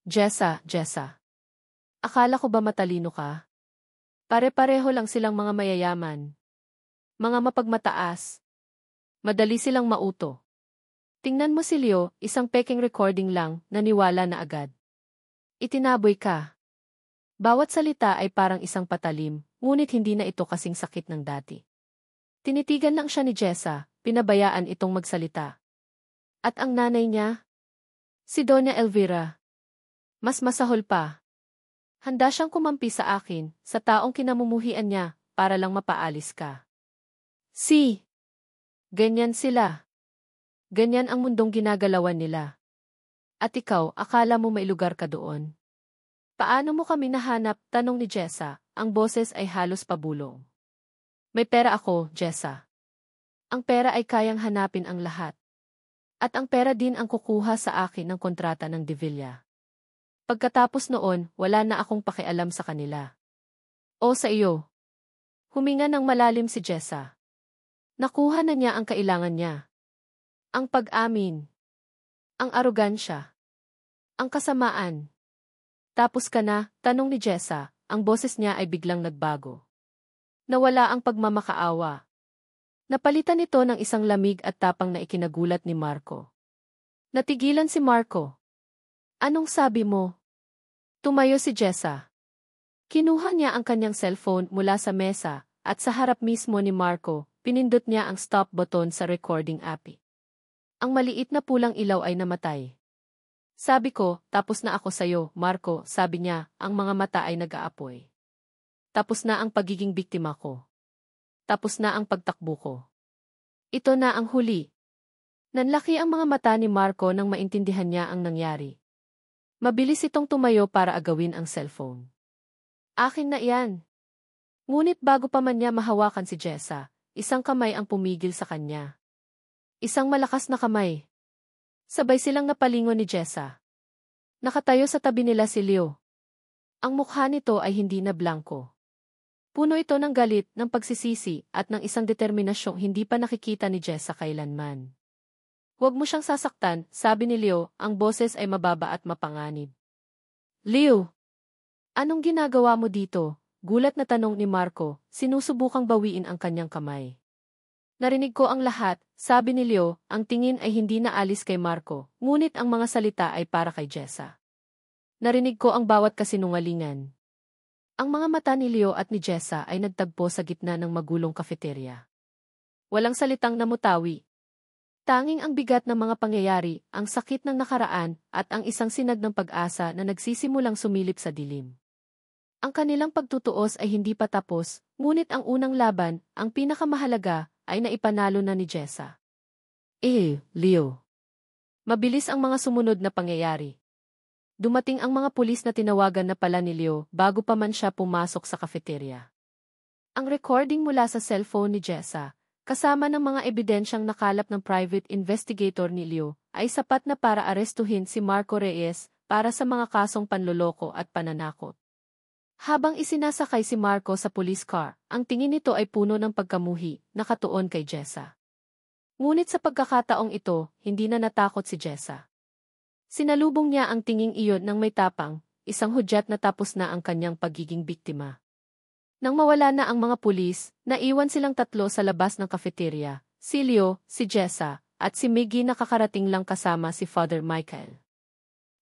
Jessa. Akala ko ba matalino ka? Pare-pareho lang silang mga mayayaman. Mga mapagmataas. Madali silang mauto. Tingnan mo si Leo, isang peking recording lang, naniwala na agad. Itinaboy ka. Bawat salita ay parang isang patalim, ngunit hindi na ito kasing sakit ng dati. Tinitigan lang siya ni Jessa, pinabayaan itong magsalita. At ang nanay niya? Si Doña Elvira. Mas masahol pa. Handa siyang kumampi sa akin, sa taong kinamumuhian niya, para lang mapaalis ka. Ganyan sila. Ganyan ang mundong ginagalawan nila. At ikaw, akala mo may lugar ka doon? Paano mo kami nahanap? Tanong ni Jessa, ang boses ay halos pabulong. May pera ako, Jessa. Ang pera ay kayang hanapin ang lahat. At ang pera din ang kukuha sa akin ng kontrata ng De Villa. Pagkatapos noon, wala na akong pakialam sa kanila. O sa iyo. Huminga ng malalim si Jessa. Nakuha na niya ang kailangan niya. Ang pag-amin. Ang arogansya. Ang kasamaan. Tapos ka na, tanong ni Jessa, ang boses niya ay biglang nagbago. Nawala ang pagmamakaawa. Napalitan ito ng isang lamig at tapang na ikinagulat ni Marco. Natigilan si Marco. Anong sabi mo? Tumayo si Jessa. Kinuha niya ang kanyang cellphone mula sa mesa, at sa harap mismo ni Marco, pinindot niya ang stop button sa recording app. Ang maliit na pulang ilaw ay namatay. Sabi ko, tapos na ako sayo, Marco, sabi niya, ang mga mata ay nag-aapoy. Tapos na ang pagiging biktima ko. Tapos na ang pagtakbo ko. Ito na ang huli. Nanlaki ang mga mata ni Marco nang maintindihan niya ang nangyari. Mabilis itong tumayo para agawin ang cellphone. Akin na iyan. Ngunit bago pa man niya mahawakan si Jessa, isang kamay ang pumigil sa kanya. Isang malakas na kamay. Sabay silang napalingon ni Jessa. Nakatayo sa tabi nila si Leo. Ang mukha nito ay hindi na blanko. Puno ito ng galit, ng pagsisisi, at ng isang determinasyong hindi pa nakikita ni Jessa kailanman. Huwag mo siyang sasaktan, sabi ni Leo, ang boses ay mababa at mapanganib. Leo! Anong ginagawa mo dito? Gulat na tanong ni Marco, sinusubukang bawiin ang kanyang kamay. Narinig ko ang lahat, sabi ni Leo, ang tingin ay hindi naalis kay Marco, ngunit ang mga salita ay para kay Jessa. Narinig ko ang bawat kasinungalingan. Ang mga mata ni Leo at ni Jessa ay nagtagpo sa gitna ng magulong kafeterya. Walang salitang namutawi. Tanging ang bigat ng mga pangyayari, ang sakit ng nakaraan, at ang isang sinag ng pag-asa na nagsisimulang sumilip sa dilim. Ang kanilang pagtutuos ay hindi pa tapos, ngunit ang unang laban, ang pinakamahalaga, ay naipanalo na ni Jessa. Leo. Mabilis ang mga sumunod na pangyayari. Dumating ang mga pulis na tinawagan na pala ni Leo bago pa man siya pumasok sa kafeterya. Ang recording mula sa cellphone ni Jessa, kasama ng mga ebidensyang nakalap ng private investigator ni Leo, ay sapat na para arestuhin si Marco Reyes para sa mga kasong panloloko at pananakot. Habang isinasakay si Marco sa police car, ang tingin nito ay puno ng pagkamuhi, nakatuon kay Jessa. Ngunit sa pagkakataong ito, hindi na natakot si Jessa. Sinalubong niya ang tinging iyon ng may tapang, isang hudyat na tapos na ang kanyang pagiging biktima. Nang mawala na ang mga pulis, naiwan silang tatlo sa labas ng kafeterya, si Leo, si Jessa, at si Miggy nakakarating lang kasama si Father Michael.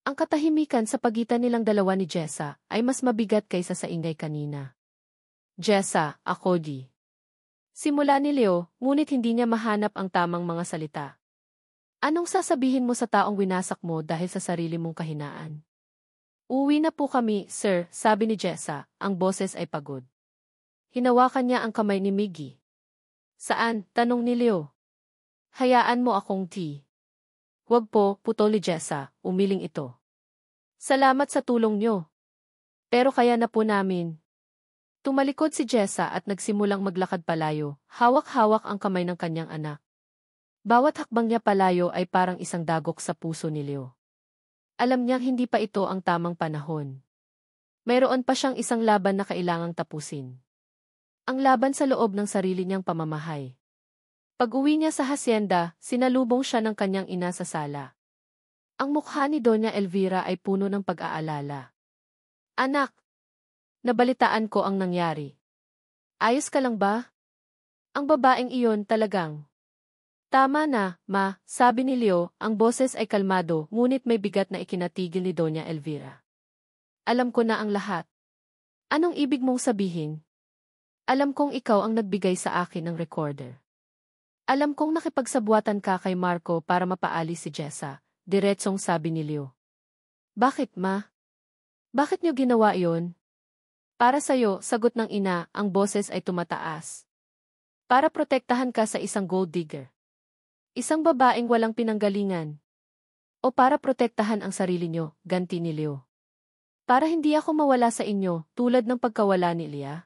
Ang katahimikan sa pagitan nilang dalawa ni Jessa ay mas mabigat kaysa sa ingay kanina. Jessa, ako di. Simula ni Leo, ngunit hindi niya mahanap ang tamang mga salita. Anong sasabihin mo sa taong winasak mo dahil sa sarili mong kahinaan? Uwi na po kami, sir, sabi ni Jessa, ang boses ay pagod. Hinawakan niya ang kamay ni Miggy. Saan? Tanong ni Leo. Hayaan mo akong Huwag po, putol ni Jessa, umiling ito. Salamat sa tulong niyo. Pero kaya na po namin. Tumalikod si Jessa at nagsimulang maglakad palayo, hawak-hawak ang kamay ng kanyang anak. Bawat hakbang niya palayo ay parang isang dagok sa puso ni Leo. Alam niyang hindi pa ito ang tamang panahon. Mayroon pa siyang isang laban na kailangang tapusin. Ang laban sa loob ng sarili niyang pamamahay. Pag-uwi niya sa hasyenda, sinalubong siya ng kanyang ina sa sala. Ang mukha ni Doña Elvira ay puno ng pag-aalala. Anak! Nabalitaan ko ang nangyari. Ayos ka lang ba? Ang babaeng iyon talagang. Tama na, ma, sabi ni Leo, ang boses ay kalmado ngunit may bigat na ikinatigil ni Doña Elvira. Alam ko na ang lahat. Anong ibig mong sabihin? Alam kong ikaw ang nagbigay sa akin ng recorder. Alam kong nakipagsabuatan ka kay Marco para mapaalis si Jessa, diretsong sabi ni Leo. Bakit, ma? Bakit niyo ginawa iyon? Para sa'yo, sagot ng ina, ang boses ay tumataas. Para protektahan ka sa isang gold digger. Isang babaeng walang pinanggalingan. O para protektahan ang sarili niyo, ganti ni Leo. Para hindi ako mawala sa inyo, tulad ng pagkawala ni Leah.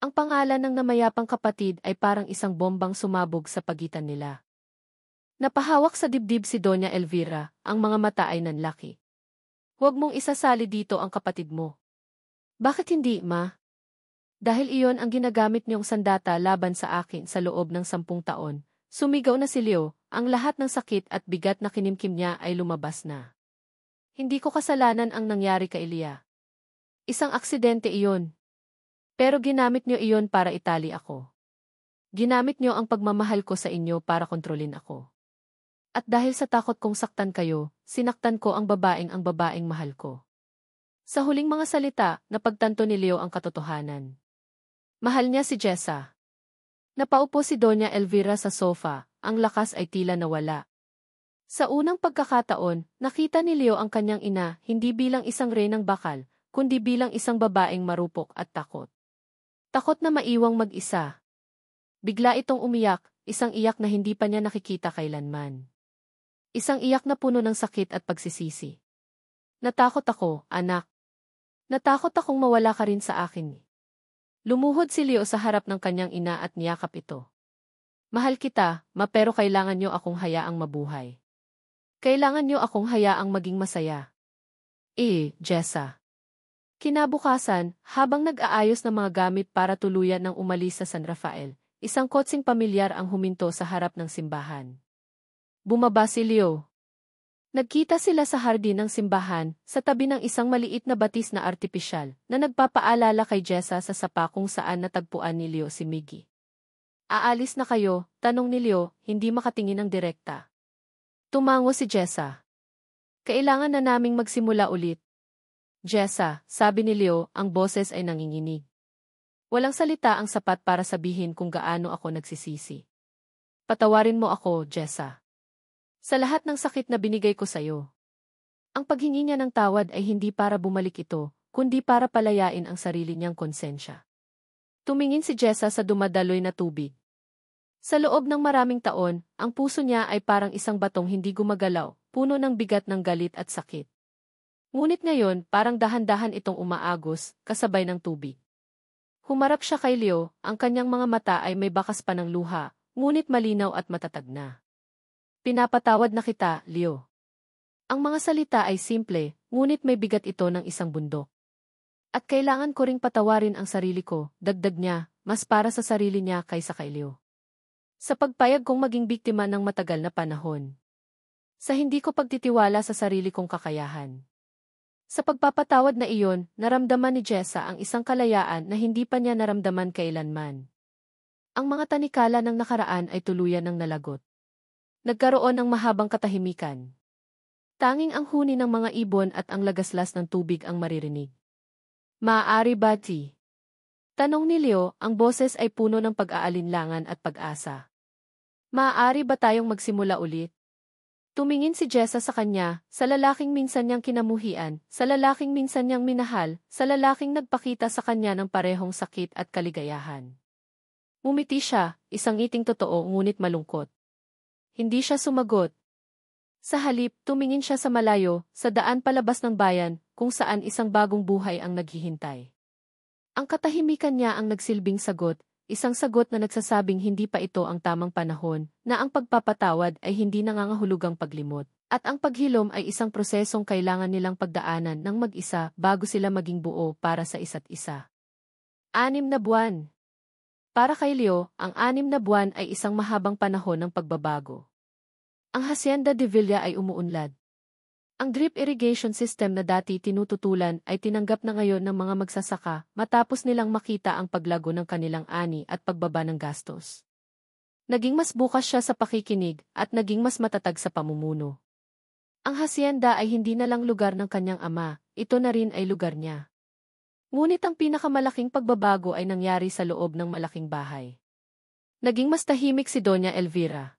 Ang pangalan ng namayapang kapatid ay parang isang bombang sumabog sa pagitan nila. Napahawak sa dibdib si Doña Elvira, ang mga mata ay nanlaki. Huwag mong isasali dito ang kapatid mo. Bakit hindi, ma? Dahil iyon ang ginagamit niyong sandata laban sa akin sa loob ng 10 taon. Sumigaw na si Leo, ang lahat ng sakit at bigat na kinimkim niya ay lumabas na. Hindi ko kasalanan ang nangyari kay Leah. Isang aksidente iyon. Pero ginamit niyo iyon para itali ako. Ginamit niyo ang pagmamahal ko sa inyo para kontrolin ako. At dahil sa takot kong saktan kayo, sinaktan ko ang babaeng mahal ko. Sa huling mga salita, napagtanto ni Leo ang katotohanan. Mahal niya si Jessa. Napaupo si Doña Elvira sa sofa, ang lakas ay tila nawala. Sa unang pagkakataon, nakita ni Leo ang kanyang ina hindi bilang isang reynang bakal, kundi bilang isang babaeng marupok at takot. Takot na maiwang mag-isa. Bigla itong umiyak, isang iyak na hindi pa niya nakikita kailanman. Isang iyak na puno ng sakit at pagsisisi. Natakot ako, anak. Natakot akong mawala ka rin sa akin. Lumuhod si Leo sa harap ng kanyang ina at niyakap ito. Mahal kita, ma, pero kailangan niyo akong hayaang mabuhay. Kailangan niyo akong hayaang maging masaya. Jessa. Kinabukasan, habang nag-aayos ng mga gamit para tuluyan ng umalis sa San Rafael, isang kotseng pamilyar ang huminto sa harap ng simbahan. Bumaba si Leo. Nagkita sila sa hardin ng simbahan, sa tabi ng isang maliit na batis na artipisyal, na nagpapaalala kay Jessa sa sapa kung saan natagpuan ni Leo si Miggy. Aalis na kayo, tanong ni Leo, hindi makatingin ng direkta. Tumango si Jessa. Kailangan na naming magsimula ulit. Jessa, sabi ni Leo, ang boses ay nanginginig. Walang salita ang sapat para sabihin kung gaano ako nagsisisi. Patawarin mo ako, Jessa. Sa lahat ng sakit na binigay ko sa'yo. Ang paghingi niya ng tawad ay hindi para bumalik ito, kundi para palayain ang sarili niyang konsensya. Tumingin si Jessa sa dumadaloy na tubig. Sa loob ng maraming taon, ang puso niya ay parang isang batong hindi gumagalaw, puno ng bigat ng galit at sakit. Ngunit ngayon, parang dahan-dahan itong umaagos, kasabay ng tubig. Humarap siya kay Leo, ang kanyang mga mata ay may bakas pa ng luha, ngunit malinaw at matatag na. Pinapatawad na kita, Leo. Ang mga salita ay simple, ngunit may bigat ito ng isang bundok. At kailangan ko ring patawarin ang sarili ko, dagdag niya, mas para sa sarili niya kaysa kay Leo. Sa pagpayag kong maging biktima ng matagal na panahon. Sa hindi ko pagtitiwala sa sarili kong kakayahan. Sa pagpapatawad na iyon, naramdaman ni Jessa ang isang kalayaan na hindi pa niya naramdaman kailanman. Ang mga tanikala ng nakaraan ay tuluyan ng nalagot. Nagkaroon ng mahabang katahimikan. Tanging ang huni ng mga ibon at ang lagaslas ng tubig ang maririnig. Maaari ba, T? Tanong ni Leo, ang boses ay puno ng pag-aalinlangan at pag-asa. Maaari ba tayong magsimula ulit? Tumingin si Jessa sa kanya, sa lalaking minsan niyang kinamuhian, sa lalaking minsan niyang minahal, sa lalaking nagpakita sa kanya ng parehong sakit at kaligayahan. Ngumiti siya, isang ngiting totoo ngunit malungkot. Hindi siya sumagot. Sa halip, tumingin siya sa malayo, sa daan palabas ng bayan, kung saan isang bagong buhay ang naghihintay. Ang katahimikan niya ang nagsilbing sagot, isang sagot na nagsasabing hindi pa ito ang tamang panahon, na ang pagpapatawad ay hindi nangangahulugang paglimot, at ang paghilom ay isang prosesong kailangan nilang pagdaanan ng mag-isa bago sila maging buo para sa isa't isa. 6 na buwan. Para kay Leo, ang 6 na buwan ay isang mahabang panahon ng pagbabago. Ang Hacienda de Villa ay umuunlad. Ang drip irrigation system na dati tinututulan ay tinanggap na ngayon ng mga magsasaka matapos nilang makita ang paglago ng kanilang ani at pagbaba ng gastos. Naging mas bukas siya sa pakikinig at naging mas matatag sa pamumuno. Ang hacienda ay hindi na lang lugar ng kanyang ama, ito na rin ay lugar niya. Ngunit ang pinakamalaking pagbabago ay nangyari sa loob ng malaking bahay. Naging mas tahimik si Doña Elvira.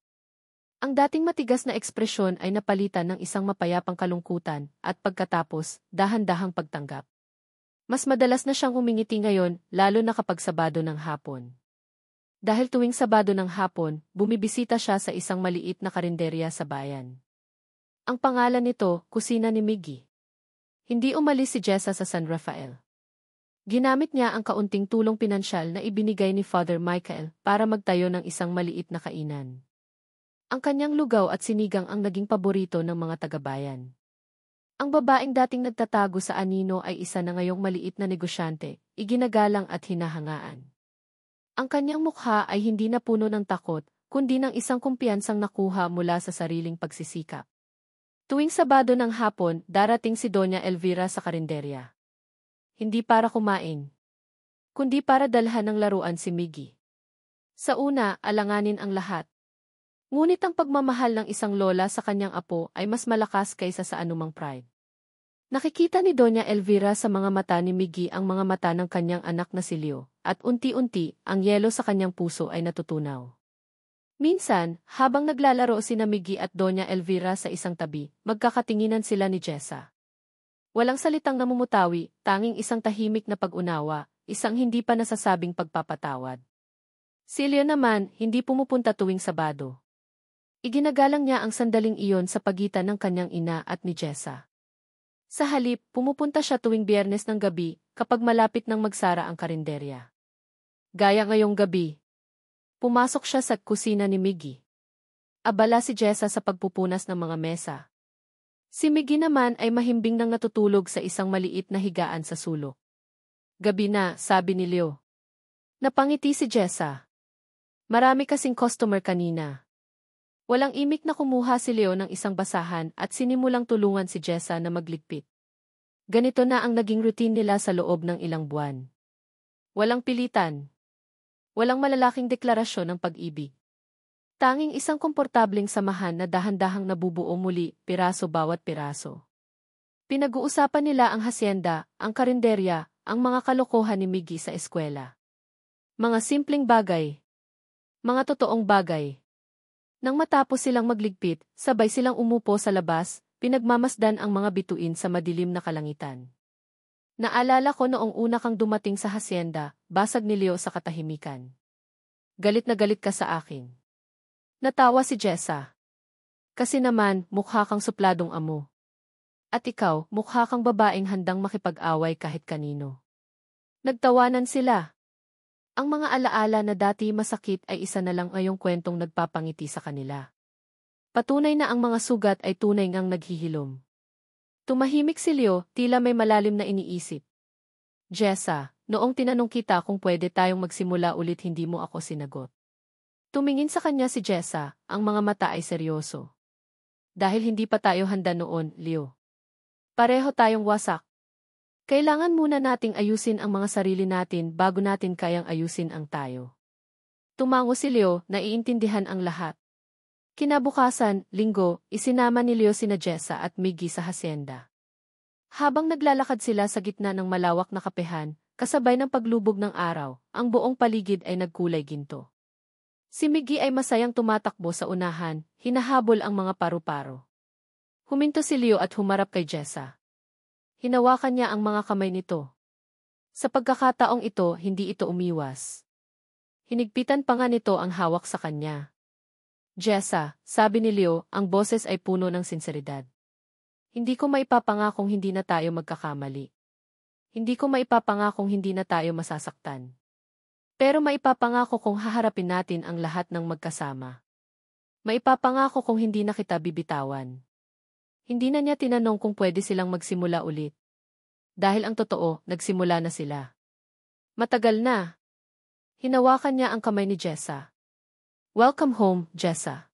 Ang dating matigas na ekspresyon ay napalitan ng isang mapayapang kalungkutan at pagkatapos, dahan-dahang pagtanggap. Mas madalas na siyang umingiti ngayon, lalo na kapag Sabado ng hapon. Dahil tuwing Sabado ng hapon, bumibisita siya sa isang maliit na karinderya sa bayan. Ang pangalan nito, Kusina ni Miggy. Hindi umalis si Jessa sa San Rafael. Ginamit niya ang kaunting tulong pinansyal na ibinigay ni Father Michael para magtayo ng isang maliit na kainan. Ang kanyang lugaw at sinigang ang naging paborito ng mga taga-bayan. Ang babaeng dating nagtatago sa anino ay isa na ngayong maliit na negosyante, iginagalang at hinahangaan. Ang kanyang mukha ay hindi na puno ng takot, kundi ng isang kumpiyansang nakuha mula sa sariling pagsisikap. Tuwing Sabado ng hapon, darating si Doña Elvira sa karinderya. Hindi para kumain, kundi para dalhan ng laruan si Miggy. Sa una, alanganin ang lahat. Ngunit ang pagmamahal ng isang lola sa kanyang apo ay mas malakas kaysa sa anumang pride. Nakikita ni Doña Elvira sa mga mata ni Miggy ang mga mata ng kanyang anak na si Leo, at unti-unti, ang yelo sa kanyang puso ay natutunaw. Minsan, habang naglalaro sina Miggy at Doña Elvira sa isang tabi, magkakatinginan sila ni Jessa. Walang salitang namumutawi, tanging isang tahimik na pag-unawa, isang hindi pa nasasabing pagpapatawad. Si Leo naman, hindi pumupunta tuwing Sabado. Iginagalang niya ang sandaling iyon sa pagitan ng kanyang ina at ni Jessa. Sa halip, pumupunta siya tuwing Biyernes ng gabi, kapag malapit nang magsara ang karinderya. Gaya ngayong gabi. Pumasok siya sa kusina ni Miggy. Abala si Jessa sa pagpupunas ng mga mesa. Si Miggy naman ay mahimbing nang natutulog sa isang maliit na higaan sa sulok. Gabi na, sabi ni Leo. Napangiti si Jessa. Marami kasing customer kanina. Walang imik na kumuha si Leo ng isang basahan at sinimulang tulungan si Jessa na magligpit. Ganito na ang naging routine nila sa loob ng ilang buwan. Walang pilitan. Walang malalaking deklarasyon ng pag-ibig. Tanging isang komportableng samahan na dahan-dahang nabubuo muli, piraso bawat piraso. Pinag-uusapan nila ang hasyenda, ang karinderya, ang mga kalokohan ni Miggy sa eskwela. Mga simpleng bagay. Mga totoong bagay. Nang matapos silang magligpit, sabay silang umupo sa labas, pinagmamasdan ang mga bituin sa madilim na kalangitan. Naalala ko noong una kang dumating sa hasyenda, basag ni Leo sa katahimikan. Galit na galit ka sa akin. Natawa si Jessa. Kasi naman, mukha kang supladong amo. At ikaw, mukha kang babaeng handang makipag-away kahit kanino. Nagtawanan sila. Ang mga alaala na dati masakit ay isa na lang ngayong kwentong nagpapangiti sa kanila. Patunay na ang mga sugat ay tunay ngang naghihilom. Tumahimik si Leo, tila may malalim na iniisip. Jessa, noong tinanong kita kung pwede tayong magsimula ulit hindi mo ako sinagot. Tumingin sa kanya si Jessa, ang mga mata ay seryoso. Dahil hindi pa tayo handa noon, Leo. Pareho tayong wasak. Kailangan muna nating ayusin ang mga sarili natin bago natin kayang ayusin ang tayo. Tumango si Leo, naiintindihan ang lahat. Kinabukasan, linggo, isinama ni Leo sina Jessa at Miggy sa hasyenda. Habang naglalakad sila sa gitna ng malawak na kapehan, kasabay ng paglubog ng araw, ang buong paligid ay nagkulay ginto. Si Miggy ay masayang tumatakbo sa unahan, hinahabol ang mga paru-paro. Huminto si Leo at humarap kay Jessa. Hinawakan niya ang mga kamay nito. Sa pagkakataong ito, hindi ito umiwas. Hinigpitan pa nga nito ang hawak sa kanya. Jessa, sabi ni Leo, ang boses ay puno ng sinseridad. Hindi ko maipapangakong hindi na tayo magkakamali. Hindi ko maipapangakong hindi na tayo masasaktan. Pero maipapangako kung haharapin natin ang lahat ng magkasama. Maipapangako kung hindi na kita bibitawan. Hindi na niya tinanong kung pwede silang magsimula ulit. Dahil ang totoo, nagsimula na sila. Matagal na. Hinawakan niya ang kamay ni Jessa. Welcome home, Jessa.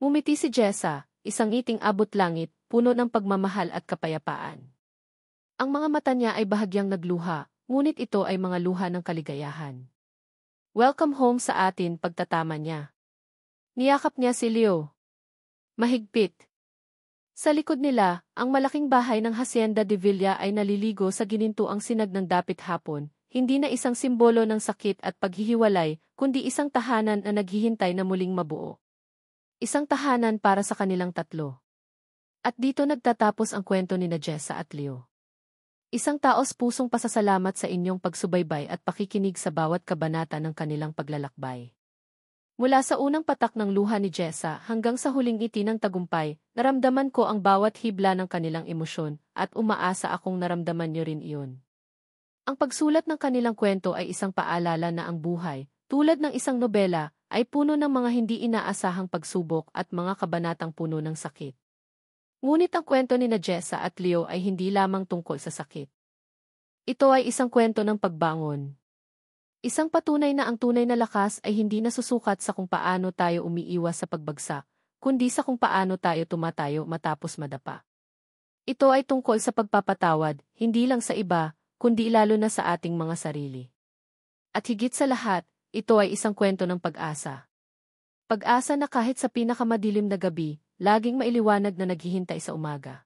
Mumiti si Jessa, isang ngiting abot langit, puno ng pagmamahal at kapayapaan. Ang mga mata niya ay bahagyang nagluha, ngunit ito ay mga luha ng kaligayahan. Welcome home sa atin, pagtatama niya. Niyakap niya si Leo. Mahigpit. Sa likod nila, ang malaking bahay ng Hacienda de Villa ay naliligo sa ginintuang sinag ng dapit hapon, hindi na isang simbolo ng sakit at paghihiwalay, kundi isang tahanan na naghihintay na muling mabuo. Isang tahanan para sa kanilang tatlo. At dito nagtatapos ang kwento ni Jessa at Leo. Isang taos-pusong pasasalamat sa inyong pagsubaybay at pakikinig sa bawat kabanata ng kanilang paglalakbay. Mula sa unang patak ng luha ni Jessa hanggang sa huling ngiti ng tagumpay, naramdaman ko ang bawat hibla ng kanilang emosyon at umaasa akong naramdaman niyo rin iyon. Ang pagsulat ng kanilang kwento ay isang paalala na ang buhay, tulad ng isang nobela, ay puno ng mga hindi inaasahang pagsubok at mga kabanatang puno ng sakit. Ngunit ang kwento ni Jessa at Leo ay hindi lamang tungkol sa sakit. Ito ay isang kwento ng pagbangon. Isang patunay na ang tunay na lakas ay hindi nasusukat sa kung paano tayo umiiwas sa pagbagsak, kundi sa kung paano tayo tumatayo matapos madapa. Ito ay tungkol sa pagpapatawad, hindi lang sa iba, kundi lalo na sa ating mga sarili. At higit sa lahat, ito ay isang kwento ng pag-asa. Pag-asa na kahit sa pinakamadilim na gabi, laging mailiwanag na naghihintay sa umaga.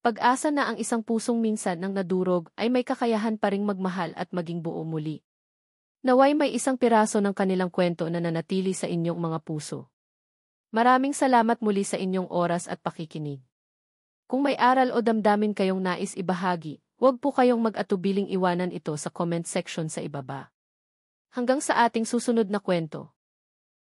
Pag-asa na ang isang pusong minsan nang nadurog ay may kakayahan pa ring magmahal at maging buo muli. Naway may isang piraso ng kanilang kwento na nanatili sa inyong mga puso. Maraming salamat muli sa inyong oras at pakikinig. Kung may aral o damdamin kayong nais ibahagi, huwag po kayong mag-atubiling iwanan ito sa comment section sa ibaba. Hanggang sa ating susunod na kwento.